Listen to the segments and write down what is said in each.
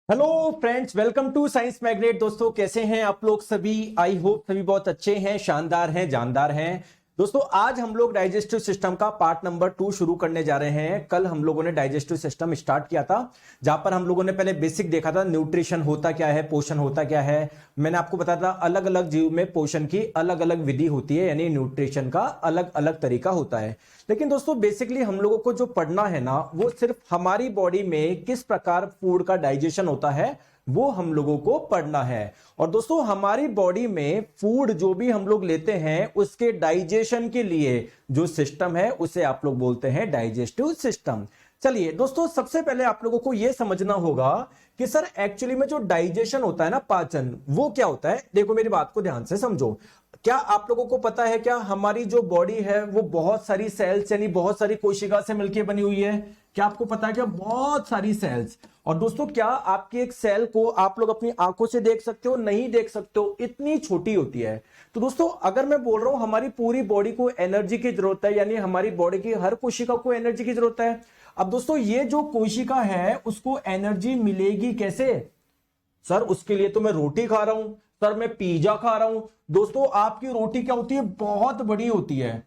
Hello friends, welcome to science magnet. दोस्तों, कैसे हैं आप लोग सभी? आई होप सभी बहुत अच्छे हैं, शानदार हैं, जानदार हैं। दोस्तों, आज हम लोग डाइजेस्टिव सिस्टम का पार्ट नंबर 2 शुरू करने जा रहे हैं। कल हम लोगों ने डाइजेस्टिव सिस्टम स्टार्ट किया था, जहां पर हम लोगों ने पहले बेसिक देखा था, न्यूट्रिशन होता क्या है, पोषण होता क्या है। मैंने आपको बताया था अलग अलग जीव में पोषण की अलग अलग विधि होती है, यानी न्यूट्रिशन का अलग अलग तरीका होता है। लेकिन दोस्तों, बेसिकली हम लोगों को जो पढ़ना है ना, वो सिर्फ हमारी बॉडी में किस प्रकार फूड का डाइजेशन होता है वो हम लोगों को पढ़ना है। और दोस्तों, हमारी बॉडी में फूड जो भी हम लोग लेते हैं उसके डाइजेशन के लिए जो सिस्टम है उसे आप लोग बोलते हैं डाइजेस्टिव सिस्टम। चलिए दोस्तों, सबसे पहले आप लोगों को यह समझना होगा कि सर एक्चुअली में जो डाइजेशन होता है ना, पाचन, वो क्या होता है। देखो, मेरी बात को ध्यान से समझो। क्या आप लोगों को पता है क्या हमारी जो बॉडी है वो बहुत सारी सेल्स यानी बहुत सारी कोशिका से मिलकर बनी हुई है? क्या आपको पता है क्या? बहुत सारी सेल्स। और दोस्तों, क्या आपकी एक सेल को आप लोग अपनी आंखों से देख सकते हो? नहीं देख सकते हो, इतनी छोटी होती है। तो दोस्तों, अगर मैं बोल रहा हूं हमारी पूरी बॉडी को एनर्जी की जरूरत है, यानी हमारी बॉडी की हर कोशिका को एनर्जी की जरूरत है। अब दोस्तों, ये जो कोशिका है उसको एनर्जी मिलेगी कैसे? सर उसके लिए तो मैं रोटी खा रहा हूं, सर मैं पिज्जा खा रहा हूं। दोस्तों, आपकी रोटी क्या होती है? बहुत बड़ी होती है,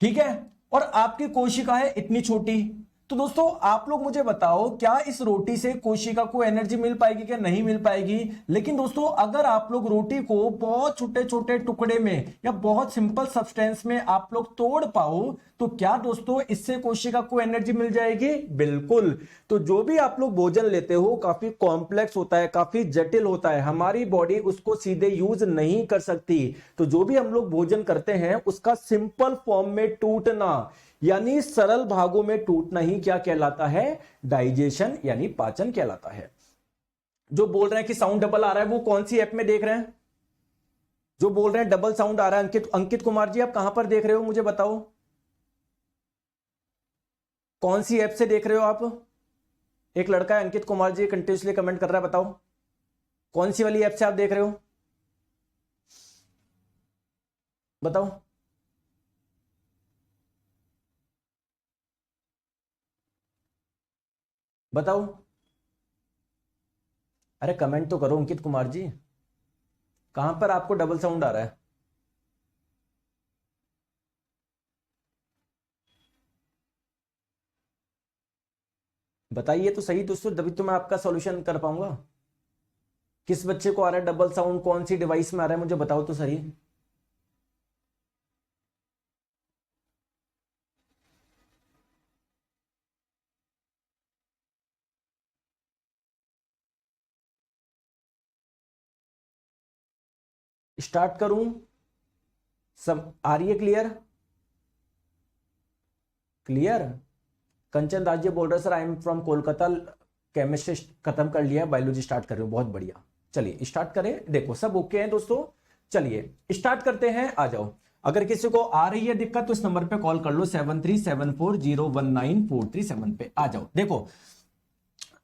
ठीक है, और आपकी कोशिका है इतनी छोटी। तो दोस्तों, आप लोग मुझे बताओ, क्या इस रोटी से कोशिका को एनर्जी मिल पाएगी? क्या नहीं मिल पाएगी? लेकिन दोस्तों, अगर आप लोग रोटी को बहुत छोटे छोटे टुकड़े में या बहुत सिंपल सब्सटेंस में आप लोग तोड़ पाओ, तो क्या दोस्तों इससे कोशिका को एनर्जी मिल जाएगी? बिल्कुल। तो जो भी आप लोग भोजन लेते हो काफी कॉम्प्लेक्स होता है, काफी जटिल होता है, हमारी बॉडी उसको सीधे यूज नहीं कर सकती। तो जो भी हम लोग भोजन करते हैं उसका सिंपल फॉर्म में टूटना, यानी सरल भागों में टूटना ही क्या कहलाता है? डाइजेशन यानी पाचन कहलाता है। जो बोल रहे हैं कि साउंड डबल आ रहा है, वो कौन सी ऐप में देख रहे हैं? जो बोल रहे हैं डबल साउंड आ रहा है, अंकित कुमार जी, आप कहां पर देख रहे हो मुझे बताओ? कौन सी ऐप से देख रहे हो आप? एक लड़का है अंकित कुमार जी, कंटिन्यूसली कमेंट कर रहा है, बताओ कौन सी वाली ऐप से आप देख रहे हो? बताओ। बताओ, अरे कमेंट तो करो अंकित कुमार जी। कहां पर आपको डबल साउंड आ रहा है? बताइए तो सही दोस्तों, तभी तो मैं आपका सॉल्यूशन कर पाऊंगा। किस बच्चे को आ रहा है डबल साउंड? कौन सी डिवाइस में आ रहा है मुझे बताओ तो सही। स्टार्ट करूं? सब आ रही है? क्लियर? क्लियर? कंचन राज्य बोल रहे sir, I am from Kolkata, chemistry खत्म कर लिया, बायोलॉजी स्टार्ट कर रहे हो, बहुत बढ़िया। चलिए स्टार्ट करें। देखो सब ओके हैं दोस्तों, चलिए स्टार्ट करते हैं। आ जाओ। अगर किसी को आ रही है दिक्कत तो इस नंबर पे कॉल कर लो, 7374019437 पे आ जाओ। देखो,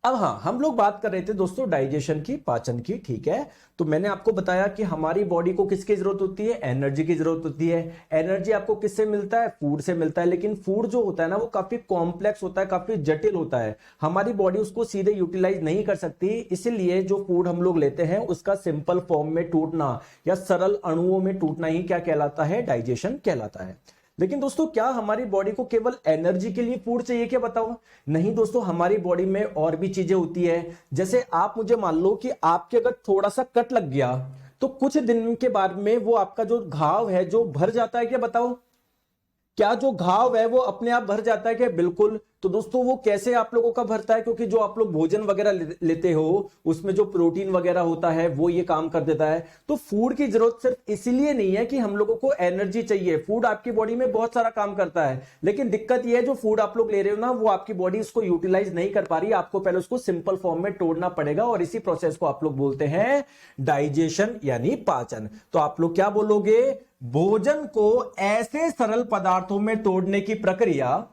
अब हाँ, हम लोग बात कर रहे थे दोस्तों डाइजेशन की, पाचन की, ठीक है। तो मैंने आपको बताया कि हमारी बॉडी को किसकी जरूरत होती है? एनर्जी की जरूरत होती है। एनर्जी आपको किससे मिलता है? फूड से मिलता है। लेकिन फूड जो होता है ना, वो काफी कॉम्प्लेक्स होता है, काफी जटिल होता है, हमारी बॉडी उसको सीधे यूटिलाइज नहीं कर सकती। इसीलिए जो फूड हम लोग लेते हैं उसका सिंपल फॉर्म में टूटना या सरल अणुओं में टूटना ही क्या कहलाता है? डाइजेशन कहलाता है। लेकिन दोस्तों, क्या हमारी बॉडी को केवल एनर्जी के लिए फूड चाहिए क्या? बताओ। नहीं दोस्तों, हमारी बॉडी में और भी चीजें होती है। जैसे आप मुझे मान लो कि आपके अगर थोड़ा सा कट लग गया तो कुछ दिन के बाद में वो आपका जो घाव है जो भर जाता है क्या? बताओ। क्या जो घाव है वो अपने आप भर जाता है क्या? बिल्कुल। तो दोस्तों, वो कैसे आप लोगों का भरता है? क्योंकि जो आप लोग भोजन वगैरह लेते हो उसमें जो प्रोटीन वगैरह होता है वो ये काम कर देता है। तो फूड की जरूरत सिर्फ इसलिए नहीं है कि हम लोगों को एनर्जी चाहिए, फूड आपकी बॉडी में बहुत सारा काम करता है। लेकिन दिक्कत यह है, जो फूड आप लोग ले रहे हो ना, वो आपकी बॉडी उसको यूटिलाइज नहीं कर पा रही। आपको पहले उसको सिंपल फॉर्म में तोड़ना पड़ेगा, और इसी प्रोसेस को आप लोग बोलते हैं डाइजेशन यानी पाचन। तो आप लोग क्या बोलोगे? भोजन को ऐसे सरल पदार्थों में तोड़ने की प्रक्रिया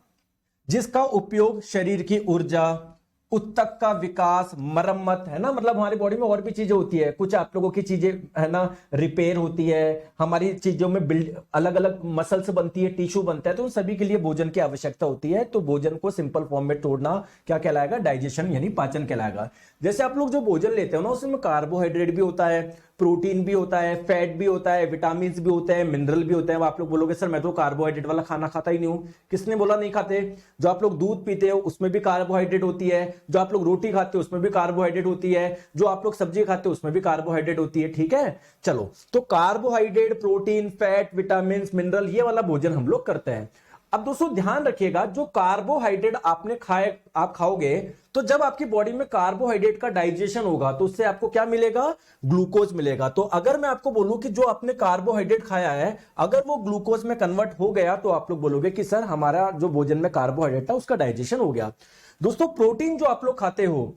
जिसका उपयोग शरीर की ऊर्जा, उत्तक का विकास, मरम्मत, है ना, मतलब हमारी बॉडी में और भी चीजें होती है, कुछ आप लोगों की चीजें है ना रिपेयर होती है, हमारी चीजों में बिल्ड अलग अलग मसल्स बनती है, टिश्यू बनता है, तो उन सभी के लिए भोजन की आवश्यकता होती है। तो भोजन को सिंपल फॉर्म में तोड़ना क्या कहलाएगा? डाइजेशन यानी पाचन कहलाएगा। जैसे आप लोग जो भोजन लेते हो ना, उसमें कार्बोहाइड्रेट भी होता है, प्रोटीन भी होता है, फैट भी होता है, विटामिन भी होते हैं, मिनरल भी होते हैं। आप लोग बोलोगे सर मैं तो कार्बोहाइड्रेट वाला खाना खाता ही नहीं हूं। किसने बोला नहीं खाते? जो आप लोग दूध पीते हो उसमें भी कार्बोहाइड्रेट होती है, जो आप लोग रोटी खाते हो उसमें भी कार्बोहाइड्रेट होती है, जो आप लोग सब्जी खाते हो उसमें भी कार्बोहाइड्रेट होती है। ठीक है, चलो, तो carbohydrate, protein, fat, vitamin, mineral, ये वाला भोजन हम लोग करते हैं। अब दोस्तों ध्यान रखिएगा, जो कार्बोहाइड्रेट आपने खाए, आप खाओगे तो जब आपकी बॉडी में कार्बोहाइड्रेट का डाइजेशन होगा तो उससे आपको क्या मिलेगा? ग्लूकोज मिलेगा। तो अगर मैं आपको बोलूं कि जो आपने कार्बोहाइड्रेट खाया है अगर वो ग्लूकोज में कन्वर्ट हो गया तो आप लोग बोलोगे कि सर हमारा जो भोजन में कार्बोहाइड्रेट था उसका डाइजेशन हो गया। दोस्तों प्रोटीन जो आप लोग खाते हो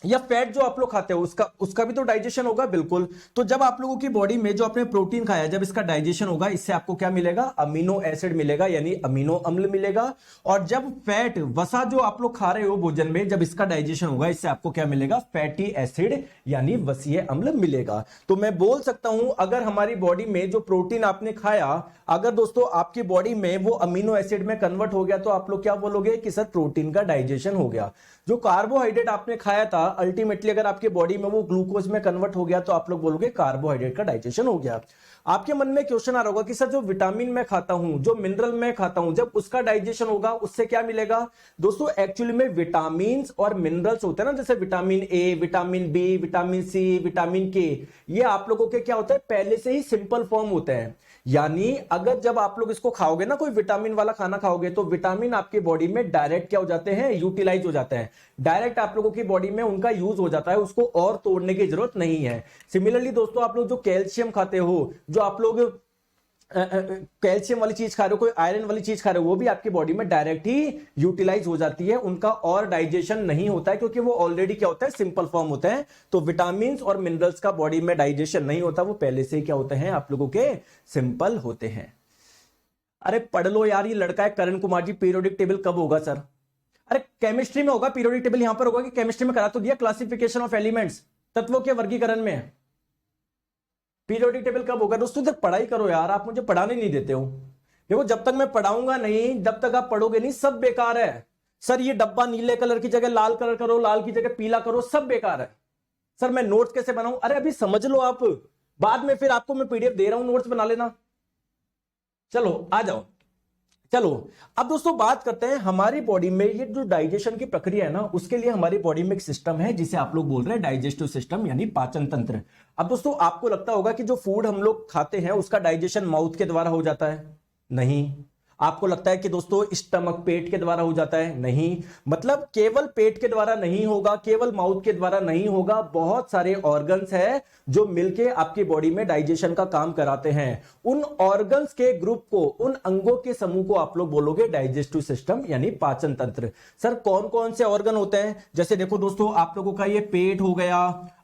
या फैट जो आप लोग खाते हो उसका भी तो डाइजेशन होगा, बिल्कुल। तो जब आप लोगों की बॉडी में जो आपने प्रोटीन खाया जब इसका डाइजेशन होगा, इससे आपको क्या मिलेगा? अमीनो एसिड मिलेगा, यानी अमीनो अम्ल मिलेगा। और जब फैट, वसा जो आप लोग खा रहे हो भोजन में, जब इसका डाइजेशन होगा इससे आपको क्या मिलेगा? फैटी एसिड यानी वसीय अम्ल मिलेगा। तो मैं बोल सकता हूं अगर हमारी बॉडी में जो प्रोटीन आपने खाया, अगर दोस्तों आपकी बॉडी में वो अमीनो एसिड में कन्वर्ट हो गया तो आप लोग क्या बोलोगे कि सर प्रोटीन का डाइजेशन हो गया। जो कार्बोहाइड्रेट आपने खाया था अल्टीमेटली अगर आपकी बॉडी में वो ग्लूकोज में कन्वर्ट हो गया तो आप लोग बोलोगे कार्बोहाइड्रेट का डाइजेशन हो गया। आपके मन में क्वेश्चन आ रहा होगा कि सर जो विटामिन मैं खाता हूं, जो मिनरल मैं खाता हूं, जब उसका डाइजेशन होगा उससे क्या मिलेगा? दोस्तों एक्चुअली में विटामिन और मिनरल्स होते हैं ना, जैसे vitamin A, vitamin B, vitamin C, vitamin K, ये आप लोगों के क्या होता है? पहले से ही सिंपल फॉर्म होते हैं। यानी अगर जब आप लोग इसको खाओगे ना, कोई विटामिन वाला खाना खाओगे, तो विटामिन आपकी बॉडी में डायरेक्ट क्या हो जाते हैं? यूटिलाइज हो जाते हैं, डायरेक्ट आप लोगों की बॉडी में उनका यूज हो जाता है, उसको और तोड़ने की जरूरत नहीं है। सिमिलरली दोस्तों आप लोग जो कैल्शियम खाते हो, जो आप लोग कैल्शियम वाली चीज खा रहे हो, कोई आयरन वाली चीज खा रहे हो, वो भी आपकी बॉडी में डायरेक्ट ही यूटिलाइज हो जाती है, उनका और डाइजेशन नहीं होता है क्योंकि वो ऑलरेडी क्या होता है? सिंपल फॉर्म होते हैं। तो विटामिन और मिनरल्स का बॉडी में डाइजेशन नहीं होता, वो पहले से ही क्या होते हैं? आप लोगों के सिंपल होते हैं। अरे पढ़ लो यार, ये लड़का है करण कुमार जी, पीरियोडिक टेबल कब होगा सर? अरे केमिस्ट्री में होगा पीरियोडिक टेबल, यहां पर होगा कि केमिस्ट्री में करा तो दिया, क्लासिफिकेशन ऑफ एलिमेंट्स, तत्वों के वर्गीकरण में पीरियोडिक टेबल कब होगा? दोस्तों इधर पढ़ाई करो यार, आप मुझे पढ़ाने नहीं देते हो। देखो जब तक मैं पढ़ाऊंगा नहीं, जब तक आप पढ़ोगे नहीं, सब बेकार है। सर ये डब्बा नीले कलर की जगह लाल कलर करो, लाल की जगह पीला करो, सब बेकार है। सर मैं नोट्स कैसे बनाऊं? अरे अभी समझ लो आप, बाद में फिर आपको मैं पीडीएफ दे रहा हूं, नोट्स बना लेना। चलो आ जाओ। चलो अब दोस्तों बात करते हैं हमारी बॉडी में ये जो डाइजेशन की प्रक्रिया है ना, उसके लिए हमारी बॉडी में एक सिस्टम है जिसे आप लोग बोल रहे हैं डाइजेस्टिव सिस्टम यानी पाचन तंत्र। अब दोस्तों आपको लगता होगा कि जो फूड हम लोग खाते हैं उसका डाइजेशन माउथ के द्वारा हो जाता है? नहीं। आपको लगता है कि दोस्तों स्टमक, पेट के द्वारा हो जाता है? नहीं। मतलब केवल पेट के द्वारा नहीं होगा, केवल माउथ के द्वारा नहीं होगा, बहुत सारे ऑर्गन्स हैं जो मिलके आपकी बॉडी में डाइजेशन का काम कराते हैं। उन ऑर्गन्स के ग्रुप को, उन अंगों के समूह को आप लोग बोलोगे डाइजेस्टिव सिस्टम यानी पाचन तंत्र। सर कौन कौन से ऑर्गन होते हैं? जैसे देखो दोस्तों, आप लोगों का ये पेट हो गया,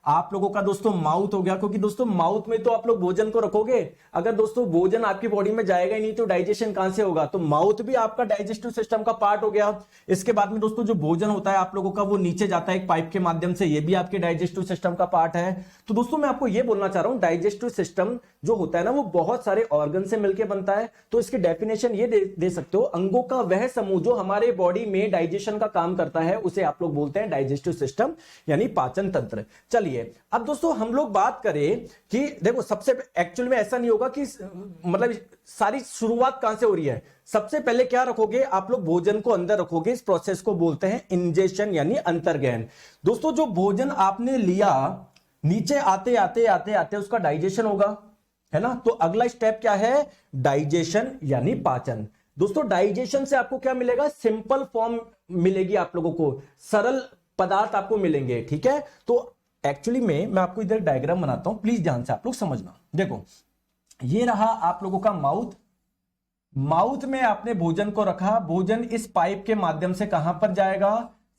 आप लोगों का दोस्तों माउथ हो गया, क्योंकि दोस्तों माउथ में तो आप लोग भोजन को रखोगे। अगर दोस्तों भोजन आपकी बॉडी में जाएगा ही नहीं तो डाइजेशन कहां से होगा? तो माउथ भी आपका डाइजेस्टिव सिस्टम का पार्ट हो गया। इसके बाद में दोस्तों जो भोजन होता है आप लोगों का, वो नीचे जाता है एक पाइप के माध्यम से, ये भी आपके डाइजेस्टिव सिस्टम का पार्ट है। तो दोस्तों मैं आपको ये बोलना चाह रहा हूं, डाइजेस्टिव सिस्टम जो होता है ना, वो बहुत सारे ऑर्गन से मिलकर बनता है। तो इसकी डेफिनेशन ये दे सकते हो, अंगों का वह समूह जो हमारे बॉडी में डाइजेशन का काम करता है, उसे आप लोग बोलते हैं डाइजेस्टिव सिस्टम यानी पाचन तंत्र। चलिए अब दोस्तों हम लोग बात करें कि देखो सबसे एक्चुअल में ऐसा नहीं होगा कि मतलब सारी शुरुआत कहां से हो रही है। सबसे पहले क्या रखोगे आप लोग? भोजन को अंदर रखोगे। इस प्रोसेस को बोलते हैं इंजेशन यानी अंतर्ग्रहण। दोस्तों जो भोजन आपने लिया, नीचे आते आते आते आते उसका डाइजेशन होगा, है ना। तो अगला स्टेप क्या है? डाइजेशन यानी पाचन। दोस्तों डाइजेशन से आपको क्या मिलेगा? सिंपल फॉर्म मिलेगी आप लोगों को, सरल पदार्थ आपको मिलेंगे, ठीक है। तो एक्चुअली में मैं आपको इधर डायग्राम बनाता हूं, प्लीज ध्यान से आप लोग समझना। देखो ये रहा आप लोगों का माउथ, माउथ में आपने भोजन को रखा, भोजन इस पाइप के माध्यम से कहां पर जाएगा?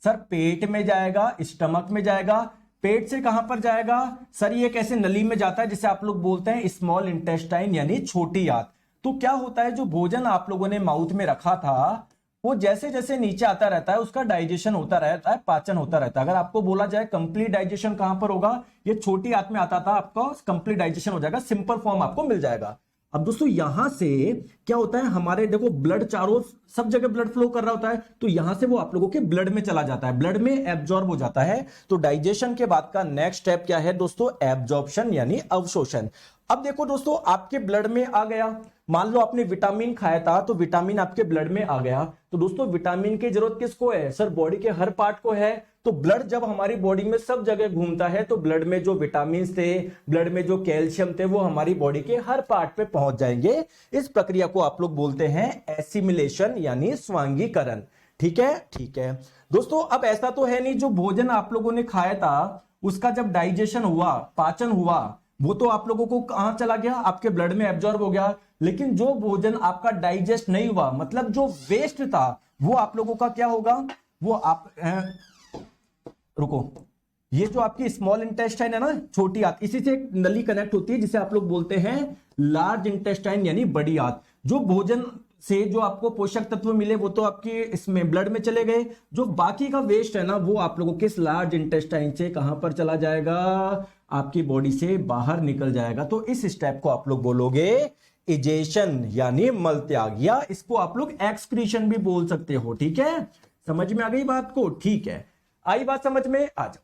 सर पेट में जाएगा, स्टमक में जाएगा। पेट से कहां पर जाएगा? सर ये कैसे नली में जाता है, जिसे आप लोग बोलते हैं स्मॉल इंटेस्टाइन यानी छोटी आंत। तो क्या होता है, जो भोजन आप लोगों ने माउथ में रखा था वो जैसे जैसे नीचे आता रहता है उसका डाइजेशन होता रहता है, पाचन होता रहता है। अगर आपको बोला जाए कंप्लीट डाइजेशन कहां पर होगा, ये छोटी आंत में आता था, आपका कंप्लीट डाइजेशन हो जाएगा, सिंपल फॉर्म आपको मिल जाएगा। अब दोस्तों यहां से क्या होता है, हमारे देखो ब्लड चारों सब जगह ब्लड फ्लो कर रहा होता है, तो यहां से वो आप लोगों के ब्लड में चला जाता है, ब्लड में एब्जॉर्ब हो जाता है। तो डाइजेशन के बाद का नेक्स्ट स्टेप क्या है दोस्तों, एब्जॉर्प्शन यानी अवशोषण। अब देखो दोस्तों आपके ब्लड में आ गया, मान लो आपने विटामिन खाया था तो विटामिन आपके ब्लड में आ गया। तो दोस्तों विटामिन की जरूरत किसको है, सर बॉडी के हर पार्ट को है। तो ब्लड जब हमारी बॉडी में सब जगह घूमता है तो ब्लड में जो विटामिन थे, ब्लड में जो कैल्शियम थे, वो हमारी बॉडी के हर पार्ट पे पहुंच जाएंगे। इस प्रक्रिया को आप लोग बोलते हैं एसिमिलेशन यानी स्वांगीकरण। ठीक है, ठीक है दोस्तों। अब ऐसा तो है नहीं जो भोजन आप लोगों ने खाया था उसका जब डाइजेशन हुआ, पाचन हुआ, वो तो आप लोगों को कहां चला गया, आपके ब्लड में एब्जॉर्ब हो गया। लेकिन जो भोजन आपका डाइजेस्ट नहीं हुआ, मतलब जो वेस्ट था, वो आप लोगों का क्या होगा, वो आप रुको, ये जो आपकी स्मॉल इंटेस्टाइन है ना, छोटी आंत, इसी से एक नली कनेक्ट होती है जिसे आप लोग बोलते हैं लार्ज इंटेस्टाइन यानी बड़ी आंत। जो भोजन से जो आपको पोषक तत्व मिले वो तो आपके इसमें ब्लड में चले गए, जो बाकी का वेस्ट है ना वो आप लोगों के लार्ज इंटेस्टाइन से कहां पर चला जाएगा, आपकी बॉडी से बाहर निकल जाएगा। तो इस स्टेप को आप लोग बोलोगे इजेशन यानी मल त्याग, या इसको आप लोग एक्सक्रीशन भी बोल सकते हो। ठीक है, समझ में आ गई बात को, ठीक है, आई बात समझ में, आ जाओ।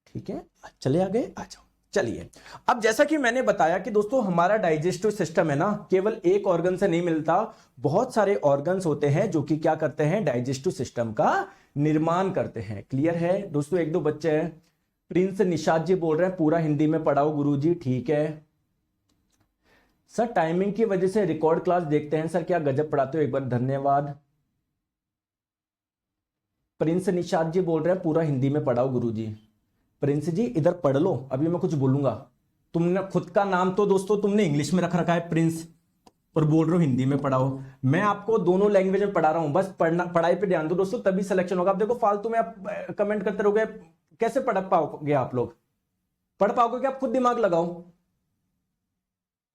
ठीक है, चले आ गए, आ जाओ। चलिए, अब जैसा कि मैंने बताया कि दोस्तों हमारा डाइजेस्टिव सिस्टम है ना, केवल एक ऑर्गन से नहीं मिलता, बहुत सारे ऑर्गन्स होते हैं जो कि क्या करते हैं, डाइजेस्टिव सिस्टम का निर्माण करते हैं। क्लियर है दोस्तों, एक दो बच्चे हैं, प्रिंस निषाद जी बोल रहे हैं पूरा हिंदी में पढ़ाओ गुरुजी। ठीक है सर, टाइमिंग की वजह से रिकॉर्ड क्लास देखते हैं सर, क्या गजब पढ़ाते हो, एक बार धन्यवाद। प्रिंस निषाद जी बोल रहे हैं पूरा हिंदी में पढ़ाओ गुरुजी। प्रिंस जी इधर पढ़ लो, अभी मैं कुछ बोलूंगा। तुमने खुद का नाम तो दोस्तों तुमने इंग्लिश में रख रखा है प्रिंस, और बोल रहे हो हिंदी में पढ़ाओ। मैं आपको दोनों लैंग्वेज में पढ़ा रहा हूं, बस पढ़ाई पे ध्यान दो दोस्तों, तभी सिलेक्शन होगा। आप देखो फालतू में आप कमेंट करते रहोगे, कैसे पढ़ पाओगे आप लोग, पढ़ पाओगे कि आप खुद दिमाग लगाओ।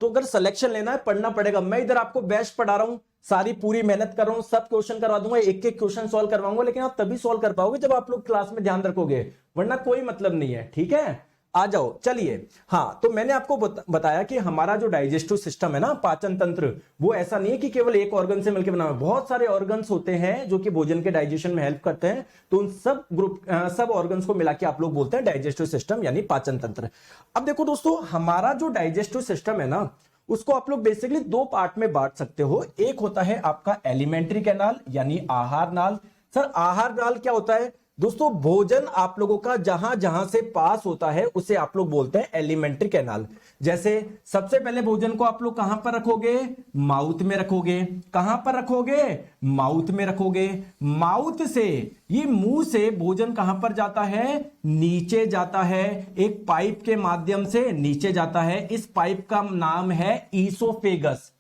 तो अगर सिलेक्शन लेना है पढ़ना पड़ेगा। मैं इधर आपको बेस्ट पढ़ा रहा हूं, सारी पूरी मेहनत कर रहा हूं, सब क्वेश्चन करवा दूंगा, एक एक क्वेश्चन सॉल्व करवाऊंगा, लेकिन आप तभी सॉल्व कर पाओगे जब आप लोग क्लास में ध्यान रखोगे, वरना कोई मतलब नहीं है। ठीक है, आ जाओ। चलिए, हाँ, तो मैंने आपको बताया कि हमारा जो डाइजेस्टिव सिस्टम है ना, पाचन तंत्र, वो ऐसा नहीं है कि केवल एक ऑर्गन से मिलकर बना हुआ है, बहुत सारे ऑर्गन्स होते हैं जो कि भोजन के डाइजेशन में हेल्प करते हैं। तो उन सब ऑर्गन्स को मिला के आप लोग बोलते हैं डाइजेस्टिव सिस्टम यानी पाचन तंत्र। अब देखो दोस्तों, हमारा जो डाइजेस्टिव सिस्टम है ना, उसको आप लोग बेसिकली दो पार्ट में बांट सकते हो। एक होता है आपका एलिमेंट्री कैनाल यानी आहार नाल। सर आहार नाल क्या होता है दोस्तों, भोजन आप लोगों का जहां जहां से पास होता है उसे आप लोग बोलते हैं एलिमेंट्री कैनाल। जैसे सबसे पहले भोजन को आप लोग कहां पर रखोगे, माउथ में रखोगे। कहां पर रखोगे, माउथ में रखोगे। माउथ से, ये मुंह से भोजन कहां पर जाता है, नीचे जाता है, एक पाइप के माध्यम से नीचे जाता है। इस पाइप का नाम है ईसोफेगस,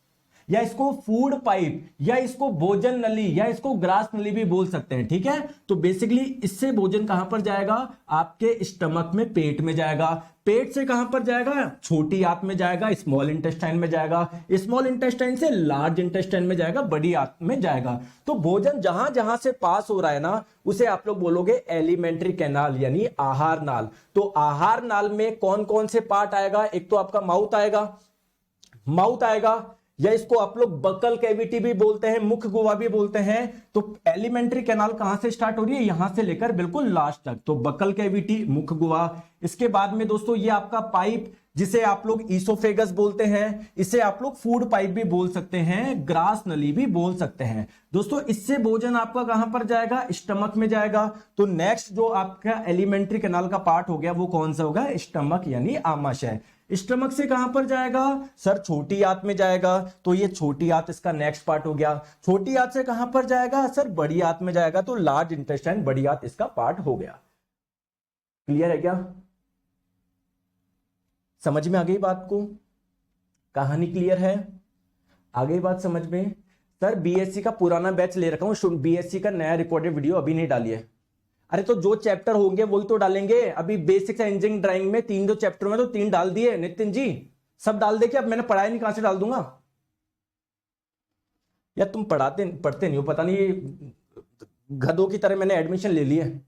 या इसको फूड पाइप, या इसको भोजन नली, या इसको ग्रास नली भी बोल सकते हैं। ठीक है, तो बेसिकली इससे भोजन कहां पर जाएगा, आपके स्टमक में, पेट में जाएगा। पेट से कहां पर जाएगा, छोटी आंत में जाएगा, स्मॉल इंटेस्टाइन में जाएगा। स्मॉल इंटेस्टाइन से लार्ज इंटेस्टाइन में जाएगा, बड़ी आंत में जाएगा। तो भोजन जहां जहां से पास हो रहा है ना, उसे आप लोग बोलोगे एलिमेंट्री कैनाल यानी आहार नाल। तो आहार नाल में कौन कौन से पार्ट आएगा, एक तो आपका माउथ आएगा, या इसको आप लोग बकल कैविटी भी बोलते हैं, मुख गुहा भी बोलते हैं। तो एलिमेंट्री कैनाल कहां से स्टार्ट हो रही है, यहां से लेकर बिल्कुल लास्ट तक, तो बकल कैविटी, मुख गुहा। इसके बाद में दोस्तों ये आपका पाइप, जिसे आप लोग ईसोफेगस बोलते हैं, इसे आप लोग फूड पाइप भी बोल सकते हैं, ग्रास नली भी बोल सकते हैं। दोस्तों इससे भोजन आपका कहां पर जाएगा, स्टमक में जाएगा। तो नेक्स्ट जो आपका एलिमेंट्री कैनाल का पार्ट हो गया वो कौन सा होगा, स्टमक यानी आमाशय। स्टमक से कहां पर जाएगा, सर छोटी आंत में जाएगा। तो ये छोटी आंत इसका नेक्स्ट पार्ट हो गया। छोटी आंत से कहां पर जाएगा, सर बड़ी आंत में जाएगा। तो लार्ज इंटेस्टाइन, बड़ी आंत इसका पार्ट हो गया। क्लियर है क्या, समझ में आ गई बात को, कहानी क्लियर है, आ गई बात समझ में। सर बीएससी का पुराना बैच ले रखा हूं, बीएससी का नया रिकॉर्डेड वीडियो अभी नहीं डाली है। अरे तो जो चैप्टर होंगे वही तो डालेंगे। अभी बेसिक्स इंजीनियरिंग ड्राइंग में 3 जो चैप्टर में तो 3 डाल दिए नितिन जी, सब डाल दे के अब मैंने पढ़ाया नहीं, कहां से डाल दूंगा। यार तुम पढ़ते नहीं हो, पता नहीं गधों की तरह मैंने एडमिशन ले लिया है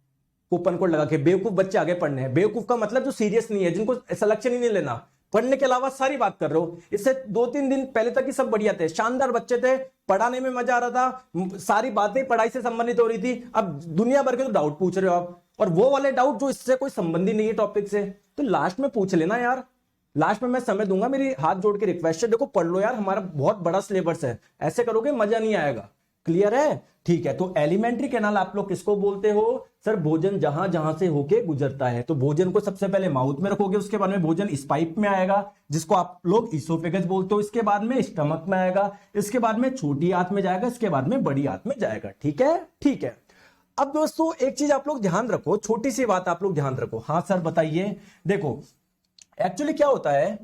कूपन कोड लगा के। बेवकूफ बच्चे आगे पढ़ने हैं। बेवकूफ का मतलब जो सीरियस नहीं है, जिनको सिलेक्शन ही नहीं लेना, पढ़ने के अलावा सारी बात कर रहे हो। इससे 2-3 दिन पहले तक ही सब बढ़िया थे, शानदार बच्चे थे, पढ़ाने में मजा आ रहा था, सारी बातें पढ़ाई से संबंधित हो रही थी। अब दुनिया भर के तो डाउट पूछ रहे हो आप, और वो वाले डाउट जो इससे कोई संबंधी नहीं है टॉपिक से, तो लास्ट में पूछ लेना यार। लास्ट में मैं समय दूंगा, मेरी हाथ जोड़ के रिक्वेस्ट है, देखो पढ़ लो यार, हमारा बहुत बड़ा सिलेबस है, ऐसे करोगे मजा नहीं आएगा। क्लियर है? ठीक है। तो एलिमेंट्री कैनाल आप लोग किसको बोलते हो? सर भोजन जहां जहां से होके गुजरता है। तो भोजन को सबसे पहले माउथ में रखोगे, उसके बाद में भोजन इस पाइप में आएगा जिसको आप लोग इसोफेगस बोलते हो, इसके बाद में स्टमक में आएगा, इसके बाद में छोटी आंत में जाएगा, इसके बाद में बड़ी आंत में जाएगा। ठीक है? ठीक है। अब दोस्तों एक चीज आप लोग ध्यान रखो, छोटी सी बात आप लोग ध्यान रखो। हाँ सर बताइए। देखो एक्चुअली क्या होता है,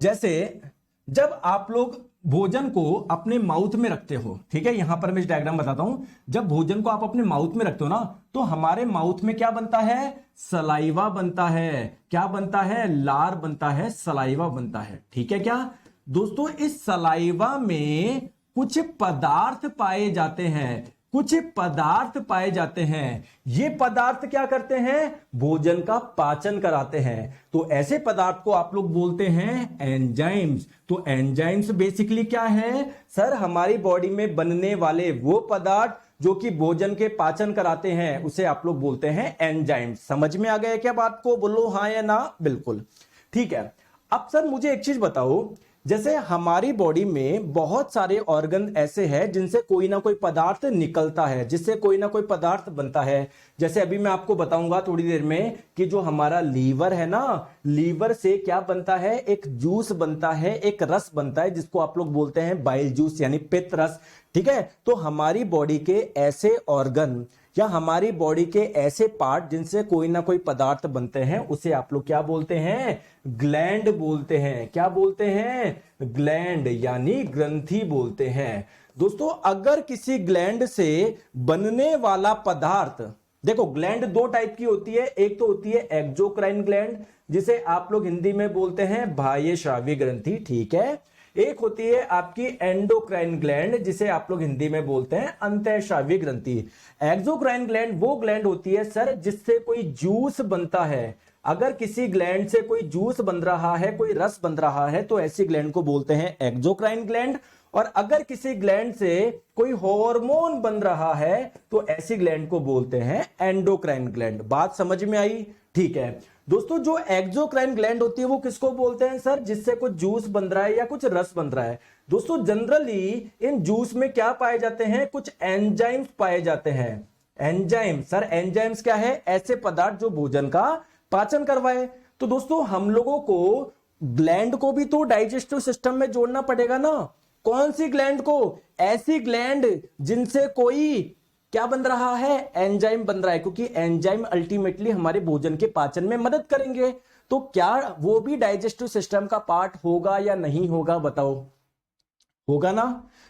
जैसे जब आप लोग भोजन को अपने माउथ में रखते हो, ठीक है, यहां पर मैं इस डायग्राम बताता हूं। जब भोजन को आप अपने माउथ में रखते हो ना, तो हमारे माउथ में क्या बनता है? सलाइवा बनता है। क्या बनता है? लार बनता है, सलाइवा बनता है। ठीक है क्या दोस्तों? इस सलाइवा में कुछ पदार्थ पाए जाते हैं, कुछ पदार्थ पाए जाते हैं। ये पदार्थ क्या करते हैं? भोजन का पाचन कराते हैं। तो ऐसे पदार्थ को आप लोग बोलते हैं एंजाइम्स। तो एंजाइम्स बेसिकली क्या है? सर हमारी बॉडी में बनने वाले वो पदार्थ जो कि भोजन के पाचन कराते हैं, उसे आप लोग बोलते हैं एंजाइम्स। समझ में आ गया क्या बात को? बोलो हाँ या ना। बिल्कुल ठीक है। अब सर मुझे एक चीज बताओ, जैसे हमारी बॉडी में बहुत सारे ऑर्गन ऐसे हैं जिनसे कोई ना कोई पदार्थ निकलता है, जिससे कोई ना कोई पदार्थ बनता है। जैसे अभी मैं आपको बताऊंगा थोड़ी देर में कि जो हमारा लीवर है ना, लीवर से क्या बनता है? एक जूस बनता है, एक रस बनता है, जिसको आप लोग बोलते हैं बाइल जूस यानी पित्त रस। ठीक है? तो हमारी बॉडी के ऐसे ऑर्गन या हमारी बॉडी के ऐसे पार्ट जिनसे कोई ना कोई पदार्थ बनते हैं, उसे आप लोग क्या बोलते हैं? ग्लैंड बोलते हैं। क्या बोलते हैं? ग्लैंड यानी ग्रंथि बोलते हैं। दोस्तों अगर किसी ग्लैंड से बनने वाला पदार्थ, देखो ग्लैंड दो टाइप की होती है, एक तो होती है एक्सोक्राइन ग्लैंड जिसे आप लोग हिंदी में बोलते हैं बाह्य श्राव्य ग्रंथि। ठीक है? एक होती है आपकी एंडोक्राइन ग्लैंड जिसे आप लोग हिंदी में बोलते हैं अंतःश्राव्य ग्रंथि। एक्सोक्राइन ग्लैंड वो ग्लैंड होती है सर जिससे कोई जूस बनता है। अगर किसी ग्लैंड से कोई जूस बन रहा है, कोई रस बन रहा है, तो ऐसी ग्लैंड को बोलते हैं एक्सोक्राइन ग्लैंड। और अगर किसी ग्लैंड से कोई हार्मोन बन रहा है तो ऐसी ग्लैंड को बोलते हैं एंडोक्राइन ग्लैंड। बात समझ में आई? ठीक है दोस्तों, जो एक्सोक्राइन ग्लैंड होती है वो किसको बोलते हैं सर? जिससे कुछ जूस बन रहा है या कुछ रस बन रहा है। दोस्तों जनरली इन जूस में क्या पाए जाते हैं? कुछ एंजाइम्स पाए जाते हैं। एंजाइम सर, एंजाइम्स क्या है? ऐसे पदार्थ जो भोजन का पाचन करवाए। तो दोस्तों हम लोगों को ग्लैंड को भी तो डाइजेस्टिव सिस्टम में जोड़ना पड़ेगा ना। कौन सी ग्लैंड को? ऐसी ग्लैंड जिनसे कोई क्या बन रहा है? एंजाइम बन रहा है, क्योंकि एंजाइम अल्टीमेटली हमारे भोजन के पाचन में मदद करेंगे। तो क्या वो भी डाइजेस्टिव सिस्टम का पार्ट होगा या नहीं होगा? बताओ। होगा ना।